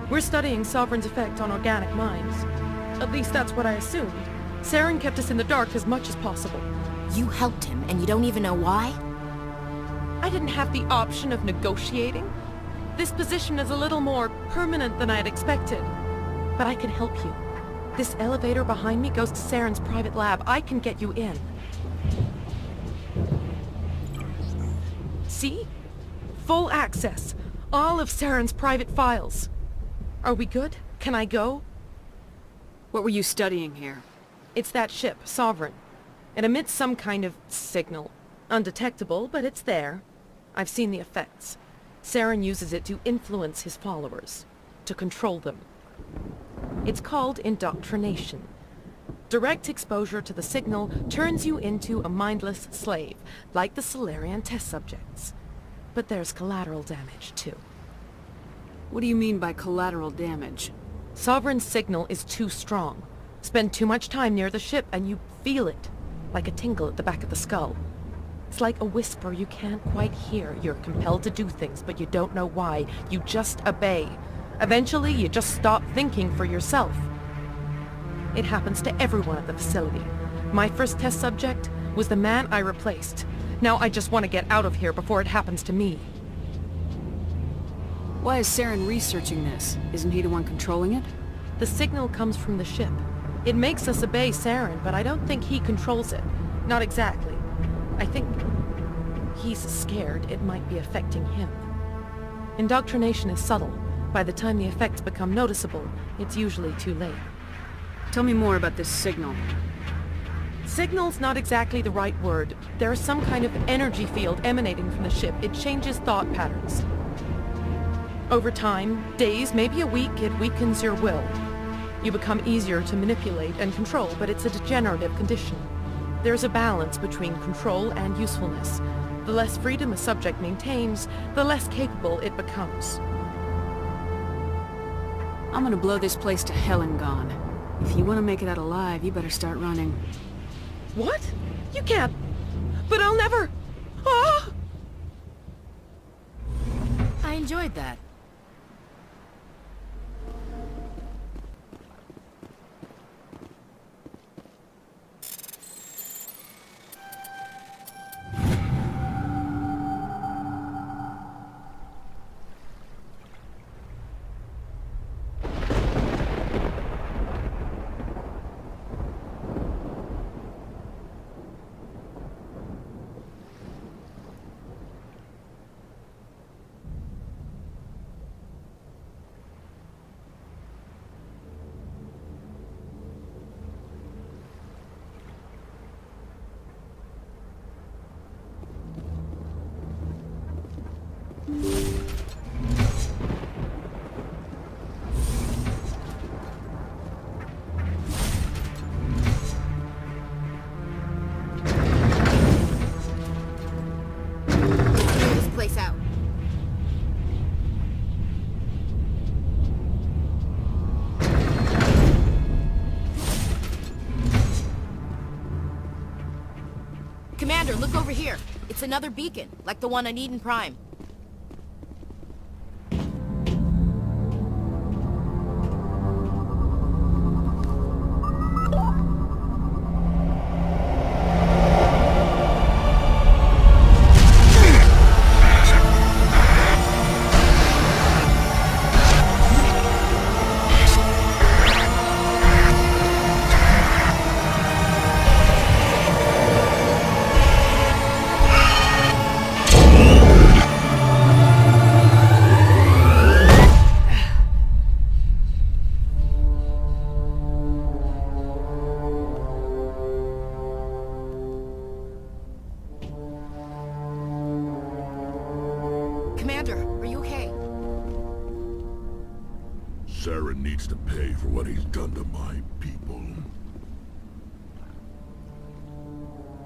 We're studying Sovereign's effect on organic minds. At least that's what I assumed. Saren kept us in the dark as much as possible. You helped him, and you don't even know why? I didn't have the option of negotiating. This position is a little more permanent than I had expected. But I can help you. This elevator behind me goes to Saren's private lab. I can get you in. See? Full access. All of Saren's private files. Are we good? Can I go? What were you studying here? It's that ship, Sovereign. It emits some kind of signal. Undetectable, but it's there. I've seen the effects. Saren uses it to influence his followers. To control them. It's called indoctrination. Direct exposure to the signal turns you into a mindless slave, like the Solarian test subjects. But there's collateral damage, too. What do you mean by collateral damage? Sovereign's signal is too strong. Spend too much time near the ship and you feel it, like a tingle at the back of the skull. It's like a whisper you can't quite hear. You're compelled to do things, but you don't know why. You just obey. Eventually, you just stop thinking for yourself. It happens to everyone at the facility. My first test subject was the man I replaced. Now I just want to get out of here before it happens to me. Why is Saren researching this? Isn't he the one controlling it? The signal comes from the ship. It makes us obey Saren, but I don't think he controls it. Not exactly. I think he's scared it might be affecting him. Indoctrination is subtle. By the time the effects become noticeable, it's usually too late. Tell me more about this signal. Signal's not exactly the right word. There's some kind of energy field emanating from the ship. It changes thought patterns. Over time, days, maybe a week, it weakens your will. You become easier to manipulate and control, but it's a degenerative condition. There's a balance between control and usefulness. The less freedom a subject maintains, the less capable it becomes. I'm gonna blow this place to hell and gone. If you want to make it out alive, you better start running. What? You can't. But I'll never. Ah! I enjoyed that. Commander, look over here. It's another beacon, like the one on Eden Prime. Commander, are you okay? Saren needs to pay for what he's done to my people.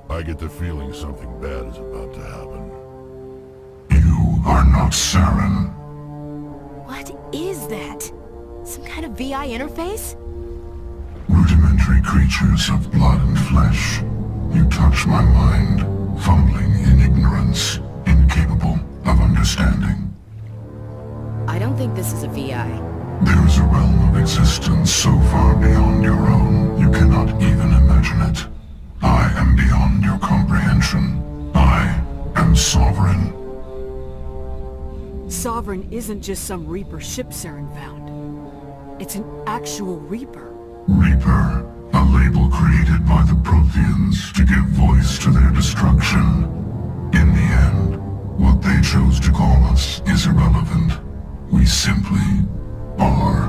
I get the feeling something bad is about to happen. You are not Saren. What is that? Some kind of VI interface? Rudimentary creatures of blood and flesh. You touch my mind, fumbling in ignorance, incapable of understanding. I don't think this is a VI. There is a realm of existence so far beyond your own, you cannot even imagine it. I am beyond your comprehension. I am Sovereign. Sovereign isn't just some Reaper ship Saren found. It's an actual Reaper. Reaper, a label created by the Protheans to give voice to their destruction. In the end, what they they chose to call us is irrelevant. We simply are.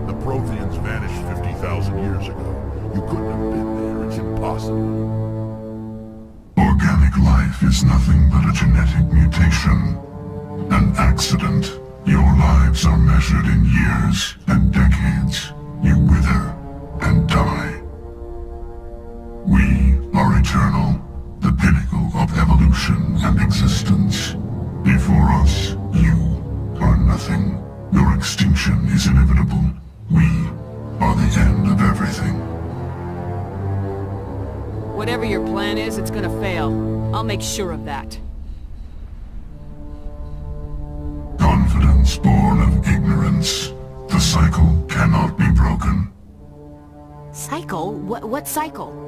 The Protheans vanished 50,000 years ago. You couldn't have been there. It's impossible. Organic life is nothing but a genetic mutation. An accident. Your lives are measured in years and decades. You wither and die. We are eternal, the pinnacle of evolution and existence. Before us, you are nothing. Your extinction is inevitable. We are the end of everything. Whatever your plan is, it's gonna fail. I'll make sure of that. Confidence born of ignorance. The cycle cannot be broken. Cycle? What cycle?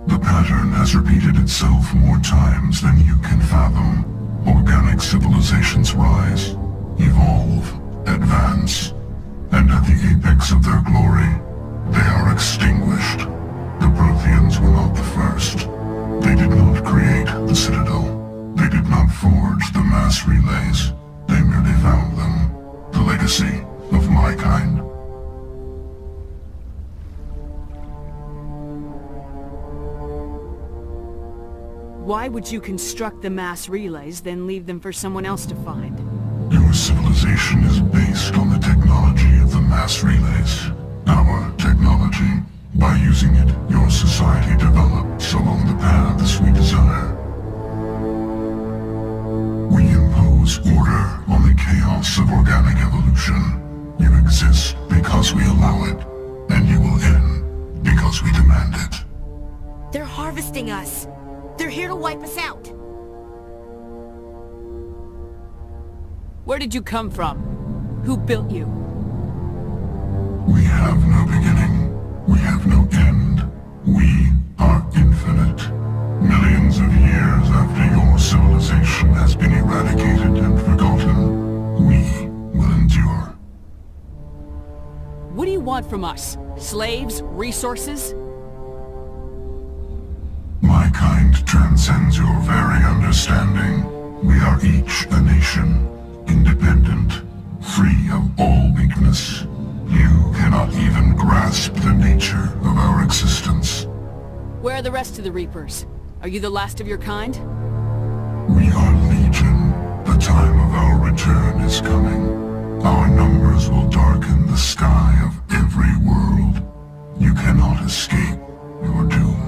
The pattern has repeated itself more times than you can fathom. Organic civilizations rise, evolve, advance, and at the apex of their glory, they are extinguished. The Protheans were not the first. They did not create the Citadel. They did not forge the mass relays. They merely found them. The legacy of my kind. Why would you construct the mass relays, then leave them for someone else to find? Your civilization is based on the technology of the mass relays. Our technology. By using it, your society develops along the paths we desire. We impose order on the chaos of organic evolution. You exist because we allow it, and you will end because we demand it. They're harvesting us. They're here to wipe us out. Where did you come from? Who built you? We have no beginning. We have no end. We are infinite. Millions of years after your civilization has been eradicated and forgotten, we will endure. What do you want from us? Slaves? Resources? My kind transcends your very understanding. We are each a nation, independent, free of all weakness. You cannot even grasp the nature of our existence. Where are the rest of the Reapers? Are you the last of your kind? We are legion. The time of our return is coming. Our numbers will darken the sky of every world. You cannot escape your doom.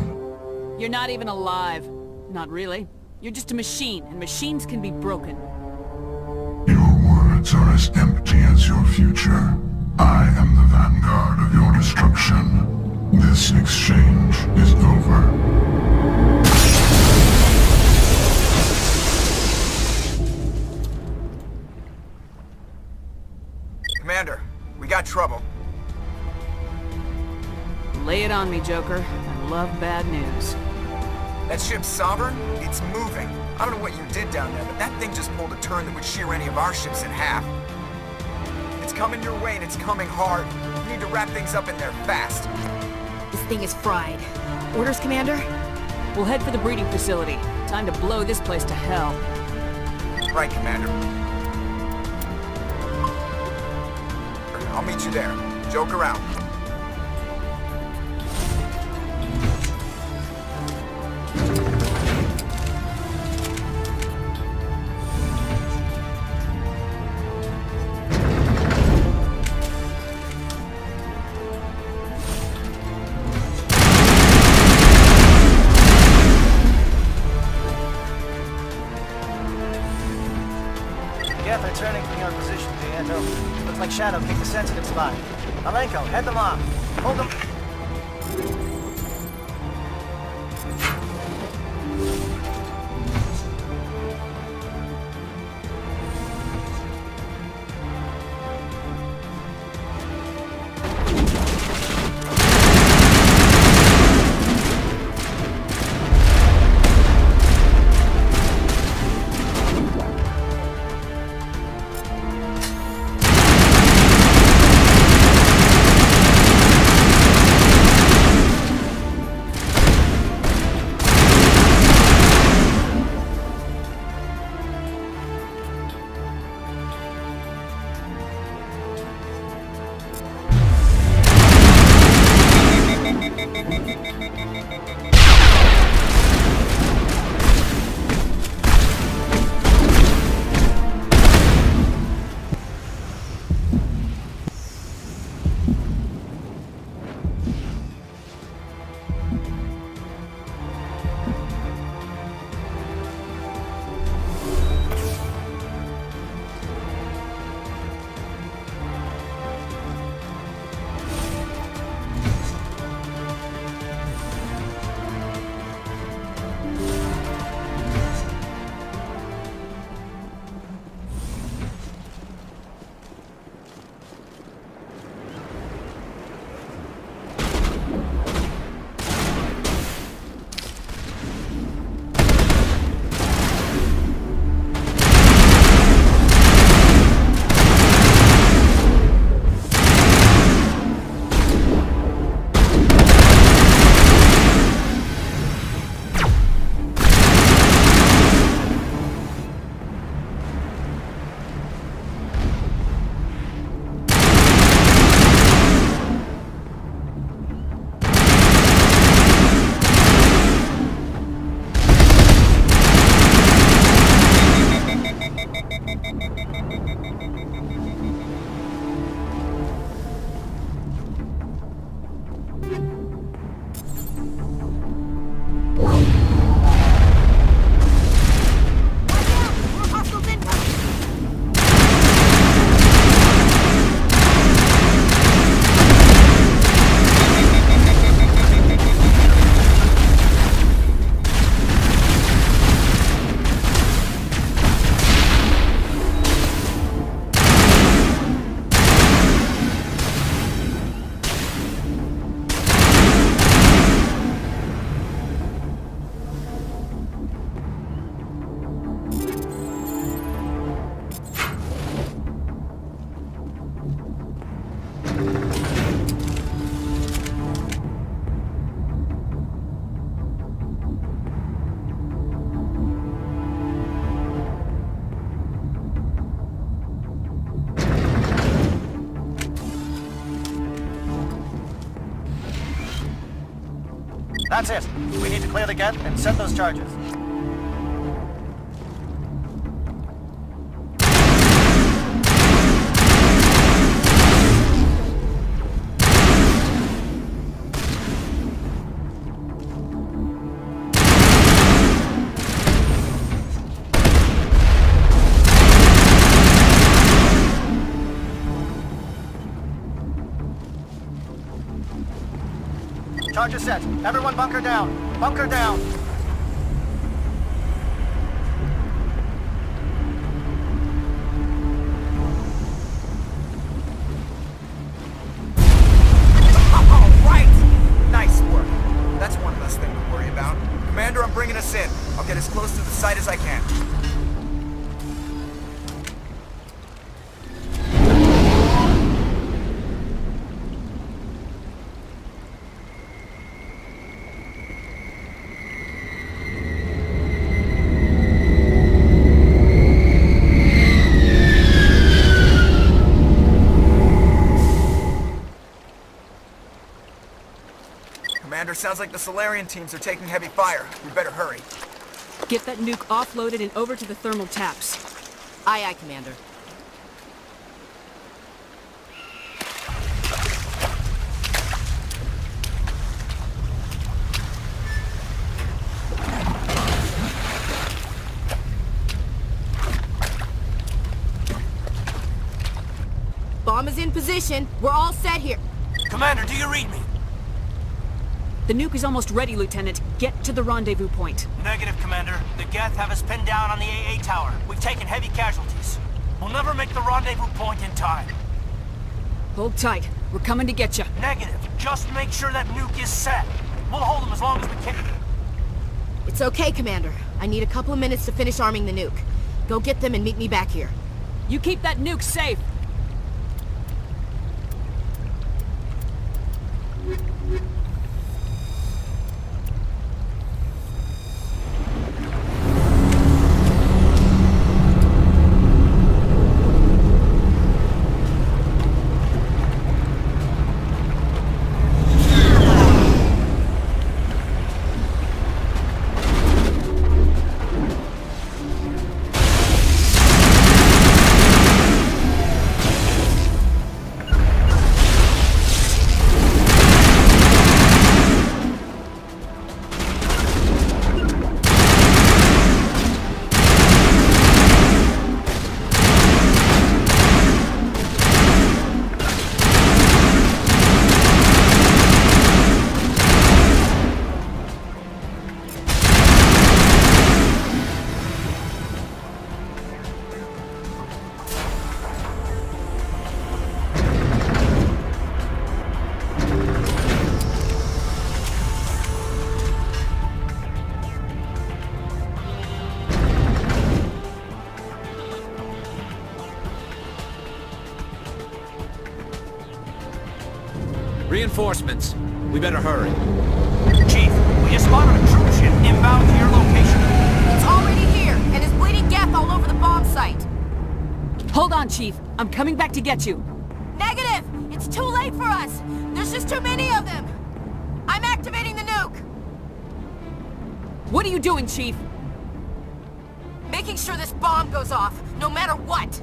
You're not even alive. Not really. You're just a machine, and machines can be broken. Your words are as empty as your future. I am the vanguard of your destruction. This exchange is over. Commander, we got trouble. Lay it on me, Joker. I love bad news. That ship's Sovereign? It's moving. I don't know what you did down there, but that thing just pulled a turn that would shear any of our ships in half. It's coming your way, and it's coming hard. You need to wrap things up in there fast. This thing is fried. Orders, Commander? We'll head for the breeding facility. Time to blow this place to hell. Right, Commander. I'll meet you there. Joker out. Yeah, they're turning from your position, Pietro. Looks like Shadow picked a sensitive spot. Malenko, head them off. Hold them. That's it. We need to clear the gate and set those charges. Charges set. Everyone bunker down. Bunker down. All right! Nice work. That's one less thing to worry about. Commander, I'm bringing us in. I'll get as close to the site as I can. Commander, sounds like the Solarian teams are taking heavy fire. We better hurry. Get that nuke offloaded and over to the thermal taps. Aye, aye, Commander. Bomb is in position. We're all set here. Commander, do you read me? The nuke is almost ready, Lieutenant. Get to the rendezvous point. Negative, Commander. The Geth have us pinned down on the AA tower. We've taken heavy casualties. We'll never make the rendezvous point in time. Hold tight. We're coming to get you. Negative. Just make sure that nuke is set. We'll hold them as long as we can. It's okay, Commander. I need a couple of minutes to finish arming the nuke. Go get them and meet me back here. You keep that nuke safe. Reinforcements. We better hurry. Chief, we just spotted a troop ship inbound to your location. It's already here, and is bleeding death all over the bomb site. Hold on, Chief. I'm coming back to get you. Negative! It's too late for us! There's just too many of them! I'm activating the nuke! What are you doing, Chief? Making sure this bomb goes off, no matter what!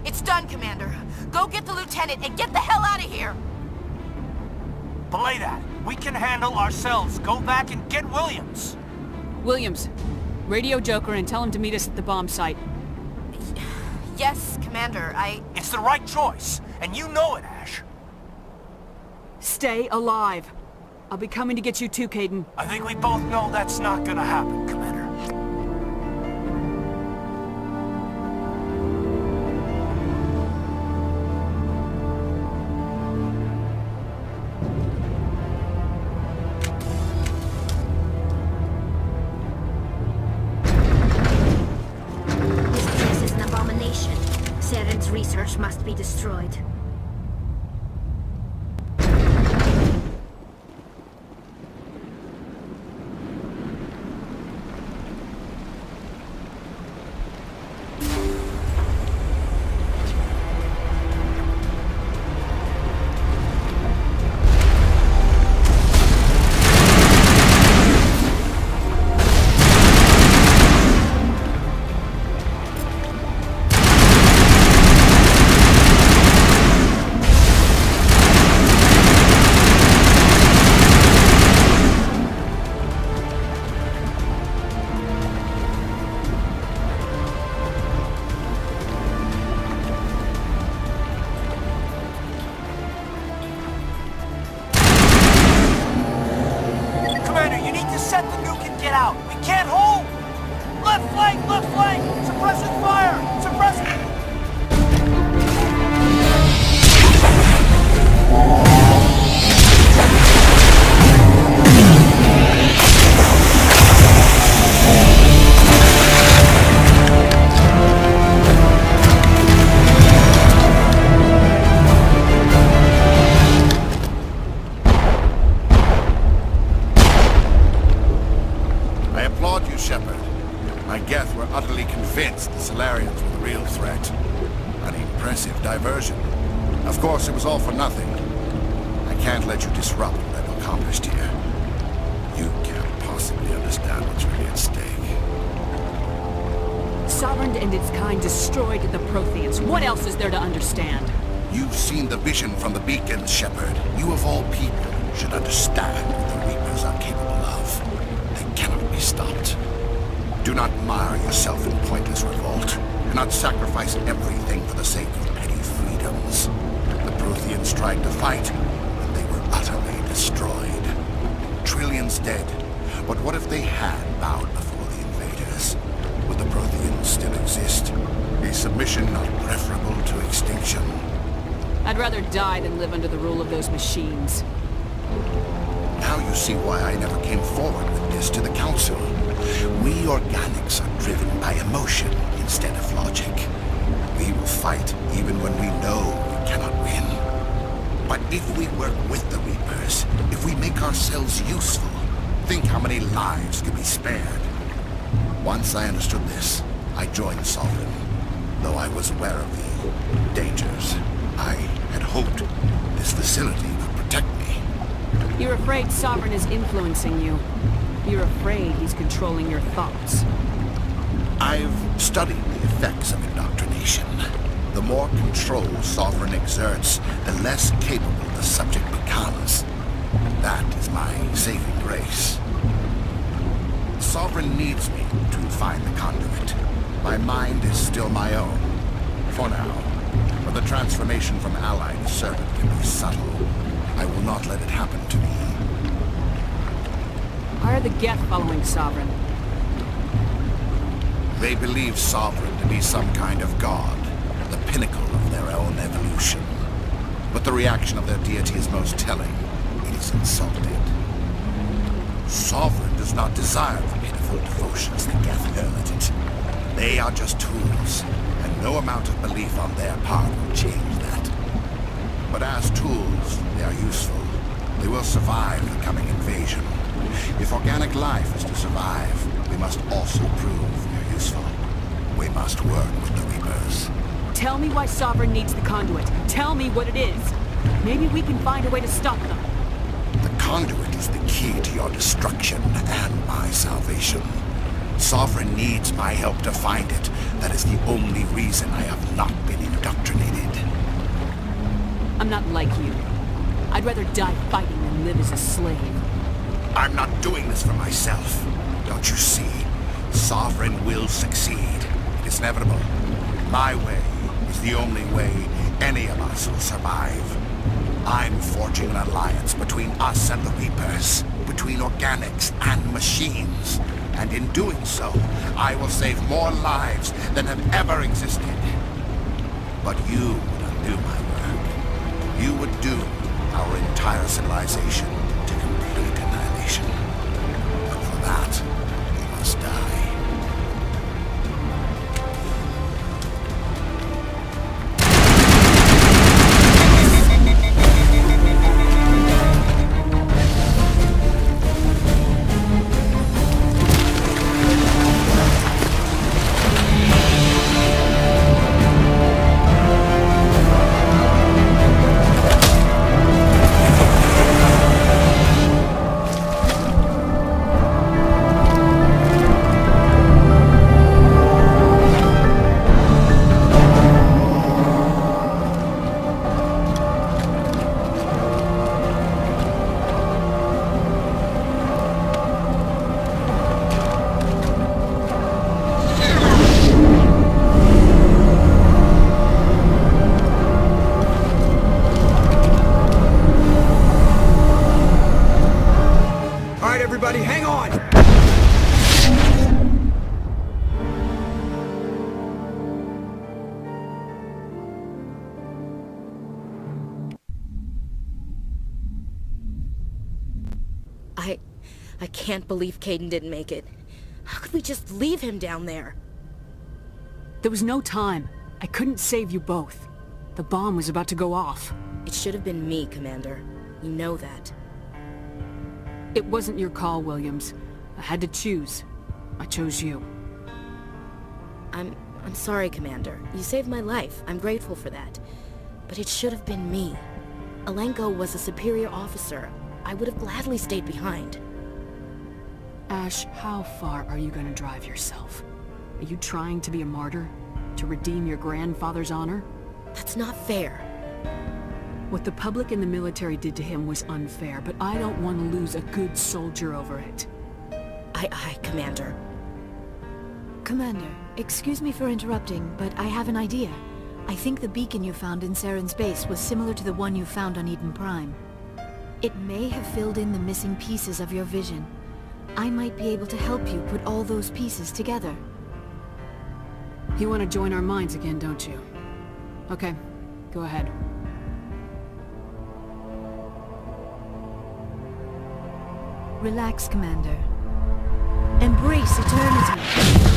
It's done, Commander. Go get the lieutenant and get the hell out of here! Belay that. We can handle ourselves. Go back and get Williams. Williams, radio Joker and tell him to meet us at the bomb site. Yes, Commander, It's the right choice, and you know it, Ash. Stay alive. I'll be coming to get you too, Caden. I think we both know that's not gonna happen, Commander. This is an abomination. Saren's research must be destroyed. Set the nuke and get out. We can't hold. Left flank, left flank. Suppressing fire. Suppressing. Diversion. Of course, it was all for nothing. I can't let you disrupt what I've accomplished here. You can't possibly understand what's really at stake. Sovereign and its kind destroyed the Protheans. What else is there to understand? You've seen the vision from the beacons, Shepard. You of all people should understand what the Reapers are capable of. They cannot be stopped. Do not mire yourself in pointless revolt. Do not sacrifice everything for the sake of freedoms. The Protheans tried to fight, and they were utterly destroyed. Trillions dead. But what if they had bowed before the invaders? Would the Protheans still exist? Is submission not preferable to extinction? I'd rather die than live under the rule of those machines. Now you see why I never came forward with this to the Council. We organics are driven by emotion instead of logic. We will fight even when we know we cannot win. But if we work with the Reapers, if we make ourselves useful, think how many lives could be spared. Once I understood this, I joined Sovereign, though I was aware of the dangers. I had hoped this facility would protect me. You're afraid Sovereign is influencing you. You're afraid he's controlling your thoughts. I've studied the effects of indoctrination. The more control Sovereign exerts, the less capable the subject becomes. That is my saving grace. Sovereign needs me to find the conduit. My mind is still my own, for now. But the transformation from ally to servant can be subtle. I will not let it happen to me. Why are the Geth following Sovereign? They believe Sovereign to be some kind of god, the pinnacle of their own evolution. But the reaction of their deity is most telling. It is insulted. Sovereign does not desire the pitiful devotions the Geth hurl at it. They are just tools, and no amount of belief on their part will change that. But as tools, they are useful. They will survive the coming invasion. If organic life is to survive, we must also prove they're useful. We must work with the Reapers. Tell me why Sovereign needs the conduit. Tell me what it is. Maybe we can find a way to stop them. The conduit is the key to your destruction and my salvation. Sovereign needs my help to find it. That is the only reason I have not been indoctrinated. I'm not like you. I'd rather die fighting than live as a slave. I'm not doing this for myself. Don't you see? Sovereign will succeed. It is inevitable. My way is the only way any of us will survive. I'm forging an alliance between us and the Reapers, between organics and machines. And in doing so, I will save more lives than have ever existed. But you would undo my work. You would doom our entire civilization to complete annihilation. But for that, we must die. Everybody, hang on! I can't believe Caden didn't make it. How could we just leave him down there? There was no time. I couldn't save you both. The bomb was about to go off. It should have been me, Commander. You know that. It wasn't your call, Williams. I had to choose. I chose you. I'm sorry, Commander. You saved my life. I'm grateful for that. But it should have been me. Alenko was a superior officer. I would have gladly stayed behind. Ash, how far are you going to drive yourself? Are you trying to be a martyr? To redeem your grandfather's honor? That's not fair. What the public and the military did to him was unfair, but I don't want to lose a good soldier over it. Aye, Commander. Commander, excuse me for interrupting, but I have an idea. I think the beacon you found in Saren's base was similar to the one you found on Eden Prime. It may have filled in the missing pieces of your vision. I might be able to help you put all those pieces together. You want to join our minds again, don't you? Okay, go ahead. Relax, Commander. Embrace eternity.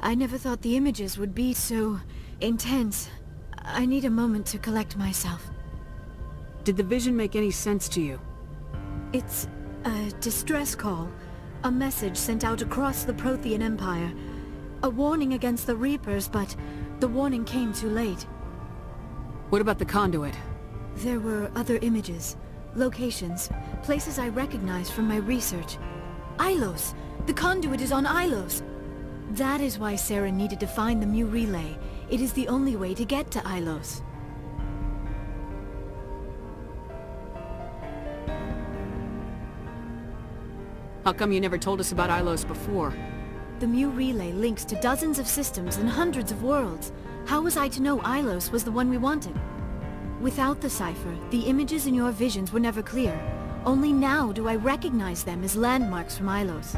I never thought the images would be so intense. I need a moment to collect myself. Did the vision make any sense to you? It's a distress call. A message sent out across the Prothean Empire. A warning against the Reapers, but the warning came too late. What about the conduit? There were other images, locations, places I recognized from my research. Ilos! The conduit is on Ilos! That is why Saren needed to find the Mu relay. It is the only way to get to Ilos. How come you never told us about Ilos before? The Mu relay links to dozens of systems and hundreds of worlds. How was I to know Ilos was the one we wanted? Without the cipher, the images in your visions were never clear. Only now do I recognize them as landmarks from Ilos.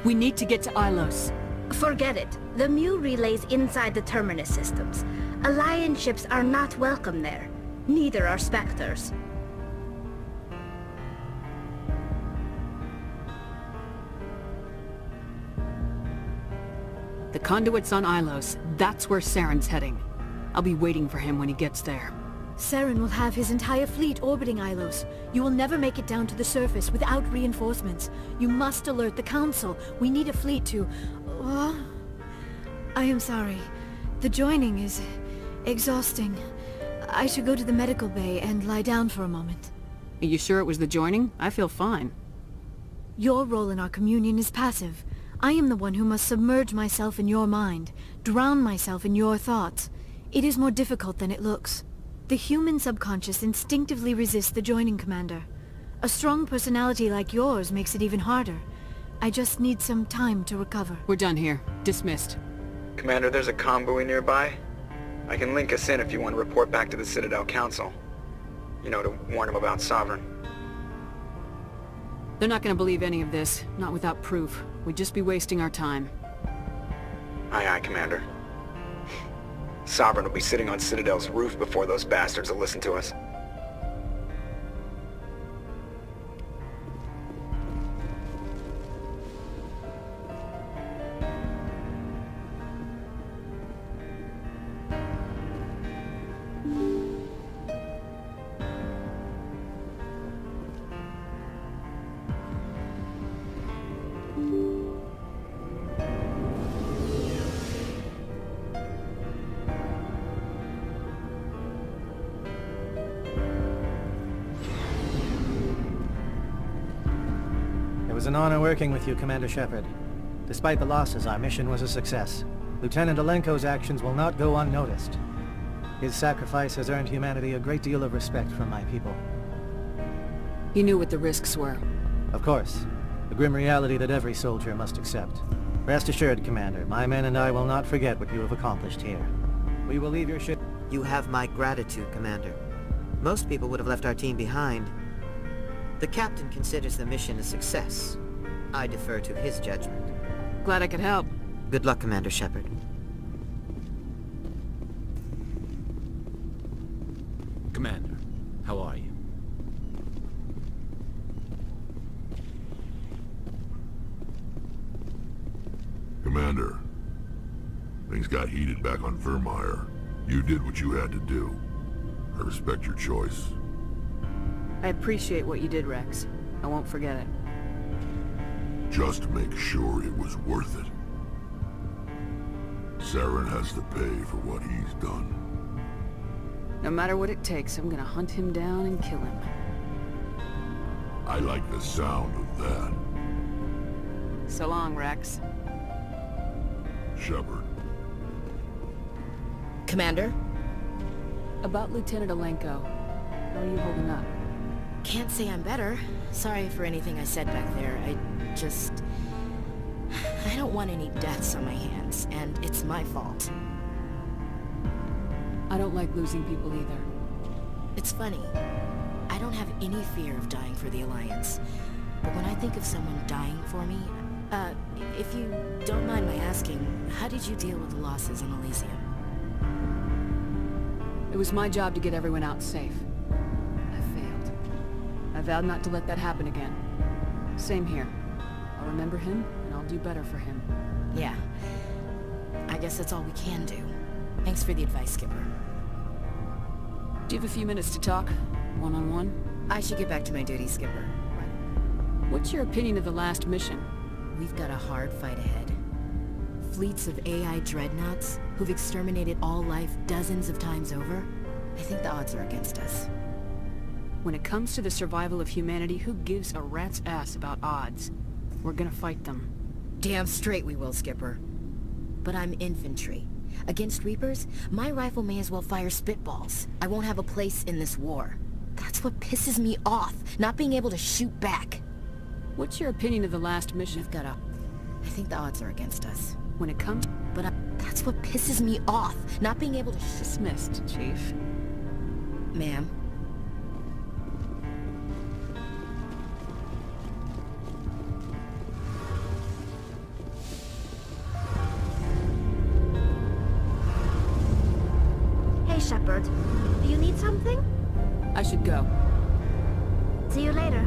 We need to get to Ilos. Forget it. The Mu relay's inside the Terminus systems. Alliance ships are not welcome there. Neither are Spectres. The conduit's on Ilos. That's where Saren's heading. I'll be waiting for him when he gets there. Saren will have his entire fleet orbiting Ilos. You will never make it down to the surface without reinforcements. You must alert the Council. We need a fleet to... I am sorry. The joining is exhausting. I should go to the medical bay and lie down for a moment. Are you sure it was the joining? I feel fine. Your role in our communion is passive. I am the one who must submerge myself in your mind, drown myself in your thoughts. It is more difficult than it looks. The human subconscious instinctively resists the joining, Commander. A strong personality like yours makes it even harder. I just need some time to recover. We're done here. Dismissed. Commander, there's a comm buoy nearby. I can link us in if you want to report back to the Citadel Council. You know, to warn them about Sovereign. They're not gonna believe any of this, not without proof. We'd just be wasting our time. Aye, aye, Commander. Sovereign will be sitting on Citadel's roof before those bastards will listen to us. It was an honor working with you, Commander Shepard. Despite the losses, our mission was a success. Lieutenant Alenko's actions will not go unnoticed. His sacrifice has earned humanity a great deal of respect from my people. He knew what the risks were. Of course. The grim reality that every soldier must accept. Rest assured, Commander, my men and I will not forget what you have accomplished here. We will leave your ship... You have my gratitude, Commander. Most people would have left our team behind. The captain considers the mission a success. I defer to his judgment. Glad I could help. Good luck, Commander Shepard. Commander, how are you? Commander, things got heated back on Vermeer. You did what you had to do. I respect your choice. I appreciate what you did, Rex. I won't forget it. Just make sure it was worth it. Saren has to pay for what he's done. No matter what it takes, I'm gonna hunt him down and kill him. I like the sound of that. So long, Rex. Shepard. Commander? About Lieutenant Alenko. How are you holding up? Can't say I'm better. Sorry for anything I said back there. I don't want any deaths on my hands, and it's my fault. I don't like losing people either. It's funny. I don't have any fear of dying for the Alliance. But when I think of someone dying for me... if you don't mind my asking, how did you deal with the losses on Elysium? It was my job to get everyone out safe. I failed. I vowed not to let that happen again. Same here. I'll remember him, and I'll do better for him. Yeah. I guess that's all we can do. Thanks for the advice, Skipper. Do you have a few minutes to talk? One-on-one? I should get back to my duty, Skipper. What's your opinion of the last mission? We've got a hard fight ahead. Fleets of AI dreadnoughts who've exterminated all life dozens of times over. I think the odds are against us. When it comes to the survival of humanity, who gives a rat's ass about odds? We're gonna fight them. Damn straight we will, Skipper. But I'm infantry. Against Reapers, my rifle may as well fire spitballs. I won't have a place in this war. That's what pisses me off, not being able to shoot back. What's your opinion of the last mission? I think the odds are against us. When it comes... But that's what pisses me off, not being able to... Dismissed, Chief. Ma'am. Hey, Shepard. Do you need something? I should go. See you later.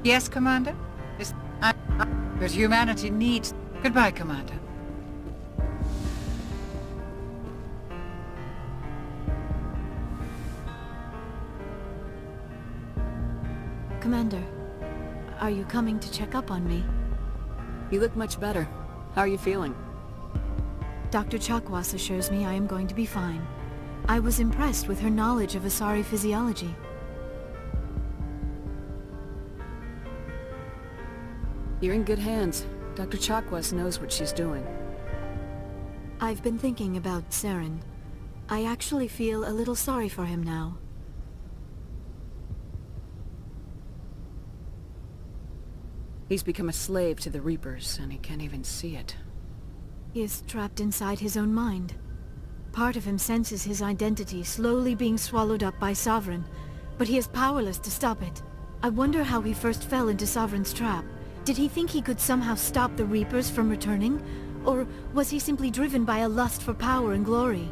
Yes, Commander? But humanity needs... Goodbye, Commander. Commander, are you coming to check up on me? You look much better. How are you feeling? Dr. Chakwas assures me I am going to be fine. I was impressed with her knowledge of Asari physiology. You're in good hands. Dr. Chakwas knows what she's doing. I've been thinking about Saren. I actually feel a little sorry for him now. He's become a slave to the Reapers, and he can't even see it. He is trapped inside his own mind. Part of him senses his identity slowly being swallowed up by Sovereign, but he is powerless to stop it. I wonder how he first fell into Sovereign's trap. Did he think he could somehow stop the Reapers from returning? Or was he simply driven by a lust for power and glory?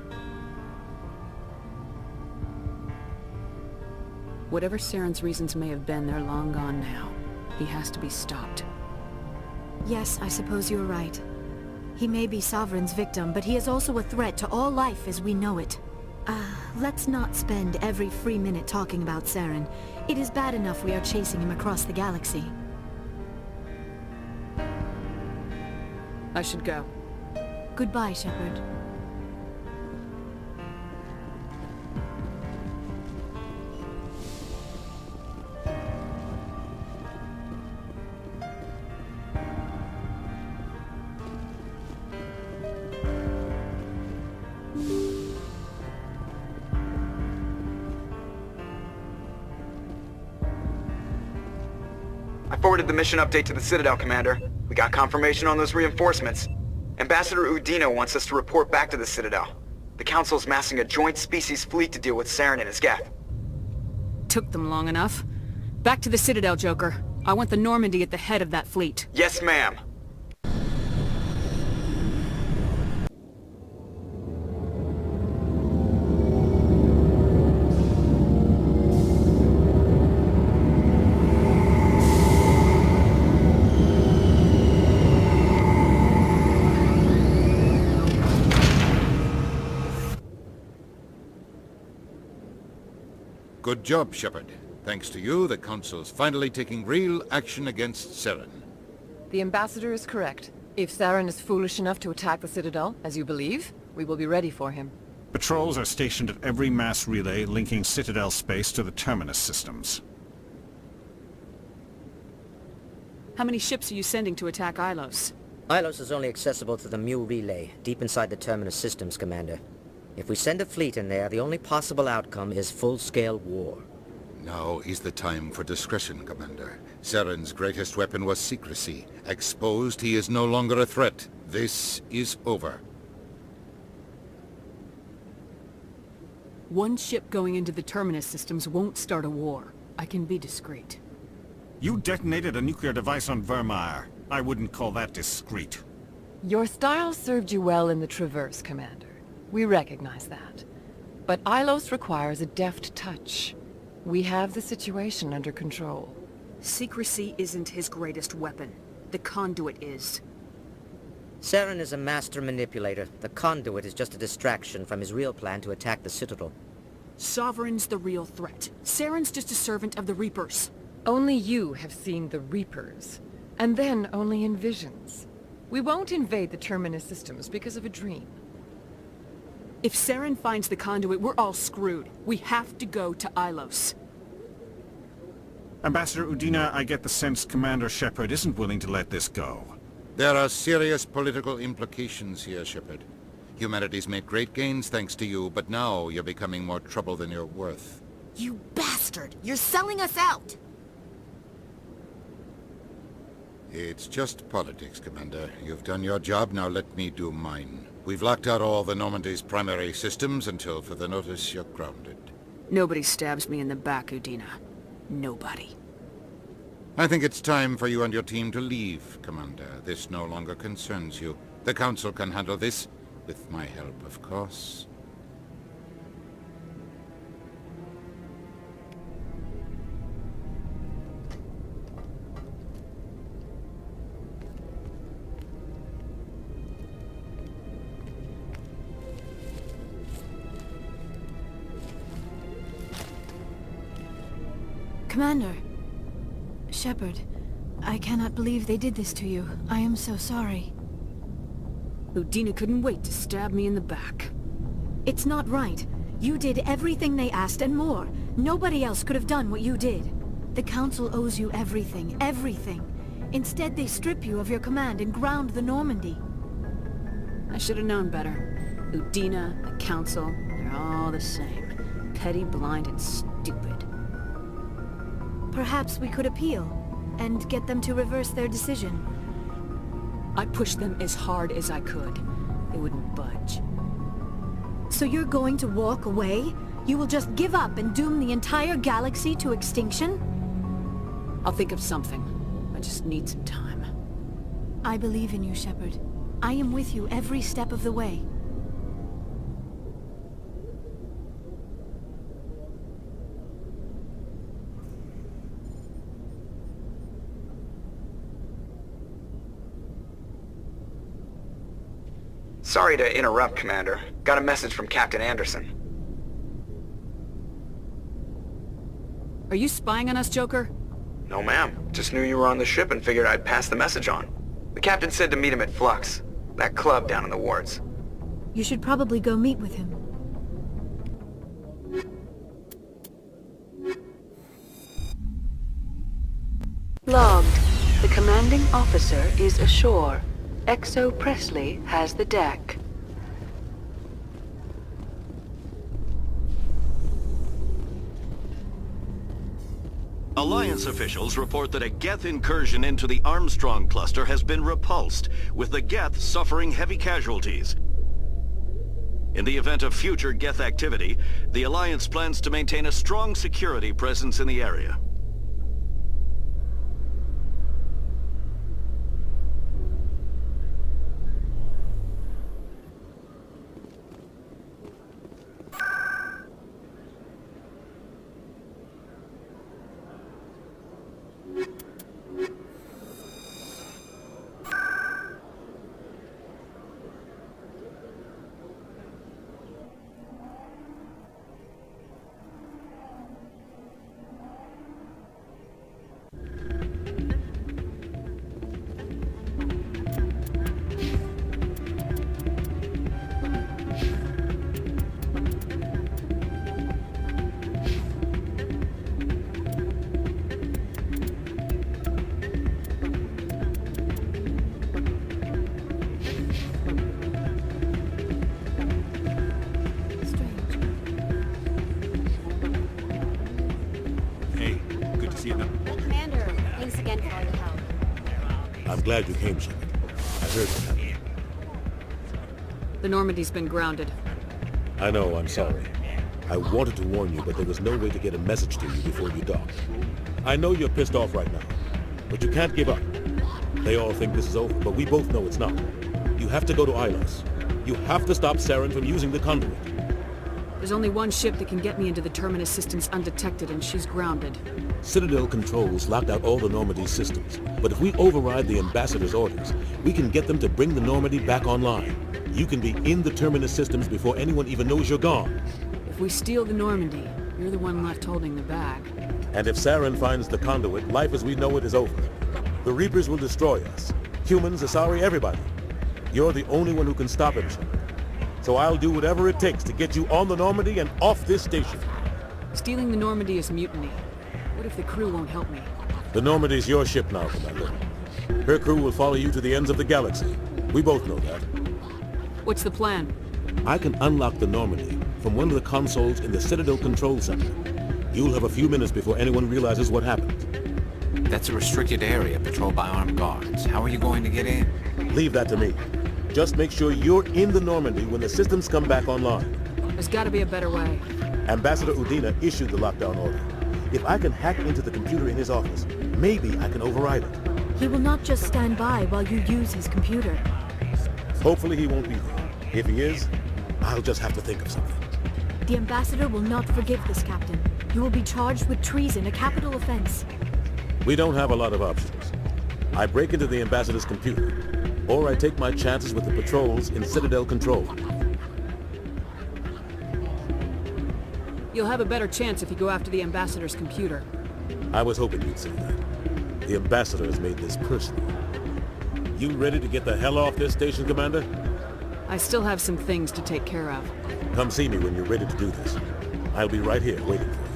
Whatever Saren's reasons may have been, they're long gone now. He has to be stopped. Yes, I suppose you're right. He may be Sovereign's victim, but he is also a threat to all life as we know it. Let's not spend every free minute talking about Saren. It is bad enough we are chasing him across the galaxy. I should go. Goodbye, Shepard. I forwarded the mission update to the Citadel, Commander. We got confirmation on those reinforcements. Ambassador Udina wants us to report back to the Citadel. The Council's massing a joint species fleet to deal with Saren and his geth. Took them long enough. Back to the Citadel, Joker. I want the Normandy at the head of that fleet. Yes, ma'am. Good job, Shepard. Thanks to you, the Council's finally taking real action against Saren. The Ambassador is correct. If Saren is foolish enough to attack the Citadel, as you believe, we will be ready for him. Patrols are stationed at every mass relay linking Citadel space to the Terminus systems. How many ships are you sending to attack Ilos? Ilos is only accessible to the Mu relay, deep inside the Terminus systems, Commander. If we send a fleet in there, the only possible outcome is full-scale war. Now is the time for discretion, Commander. Saren's greatest weapon was secrecy. Exposed, he is no longer a threat. This is over. One ship going into the Terminus systems won't start a war. I can be discreet. You detonated a nuclear device on Vermeer. I wouldn't call that discreet. Your style served you well in the Traverse, Commander. We recognize that. But Ilos requires a deft touch. We have the situation under control. Secrecy isn't his greatest weapon. The conduit is. Saren is a master manipulator. The conduit is just a distraction from his real plan to attack the Citadel. Sovereign's the real threat. Saren's just a servant of the Reapers. Only you have seen the Reapers. And then only in visions. We won't invade the Terminus systems because of a dream. If Saren finds the conduit, we're all screwed. We have to go to Ilos. Ambassador Udina, I get the sense Commander Shepard isn't willing to let this go. There are serious political implications here, Shepard. Humanity's made great gains thanks to you, but now you're becoming more trouble than you're worth. You bastard! You're selling us out! It's just politics, Commander. You've done your job, now let me do mine. We've locked out all the Normandy's primary systems until further notice you're grounded. Nobody stabs me in the back, Udina. Nobody. I think it's time for you and your team to leave, Commander. This no longer concerns you. The Council can handle this, with my help, of course. Commander. Shepard, I cannot believe they did this to you. I am so sorry. Udina couldn't wait to stab me in the back. It's not right. You did everything they asked and more. Nobody else could have done what you did. The Council owes you everything, everything. Instead, they strip you of your command and ground the Normandy. I should have known better. Udina, the Council, they're all the same. Petty, blind, and stupid. Perhaps we could appeal, and get them to reverse their decision. I pushed them as hard as I could. They wouldn't budge. So you're going to walk away? You will just give up and doom the entire galaxy to extinction? I'll think of something. I just need some time. I believe in you, Shepard. I am with you every step of the way. Sorry to interrupt, Commander. Got a message from Captain Anderson. Are you spying on us, Joker? No, ma'am. Just knew you were on the ship and figured I'd pass the message on. The captain said to meet him at Flux, that club down in the wards. You should probably go meet with him. Logged. The commanding officer is ashore. Exo Presley has the deck. Alliance officials report that a Geth incursion into the Armstrong cluster has been repulsed, with the Geth suffering heavy casualties. In the event of future Geth activity, the Alliance plans to maintain a strong security presence in the area. Commander, thanks again for all your help. I'm glad you came, Shepard. I heard what happened. The Normandy's been grounded. I know, I'm sorry. I wanted to warn you, but there was no way to get a message to you before you docked. I know you're pissed off right now, but you can't give up. They all think this is over, but we both know it's not. You have to go to Ilos. You have to stop Saren from using the conduit. There's only one ship that can get me into the Terminus systems undetected, and she's grounded. Citadel controls locked out all the Normandy systems, but if we override the Ambassador's orders, we can get them to bring the Normandy back online. You can be in the Terminus systems before anyone even knows you're gone. If we steal the Normandy, you're the one left holding the bag. And if Saren finds the conduit, life as we know it is over. The Reapers will destroy us. Humans, Asari, everybody. You're the only one who can stop him, Shepard. So I'll do whatever it takes to get you on the Normandy and off this station. Stealing the Normandy is mutiny. What if the crew won't help me? The Normandy's your ship now, Commander. Her crew will follow you to the ends of the galaxy. We both know that. What's the plan? I can unlock the Normandy from one of the consoles in the Citadel Control Center. You'll have a few minutes before anyone realizes what happened. That's a restricted area patrolled by armed guards. How are you going to get in? Leave that to me. Just make sure you're in the Normandy when the systems come back online. There's gotta be a better way. Ambassador Udina issued the lockdown order. If I can hack into the computer in his office, maybe I can override it. He will not just stand by while you use his computer. Hopefully he won't be there. If he is, I'll just have to think of something. The Ambassador will not forgive this, Captain. You will be charged with treason, a capital offense. We don't have a lot of options. I break into the Ambassador's computer, or I take my chances with the patrols in Citadel Control. You'll have a better chance if you go after the Ambassador's computer. I was hoping you'd say that. The Ambassador has made this personal. You ready to get the hell off this station, Commander? I still have some things to take care of. Come see me when you're ready to do this. I'll be right here waiting for you.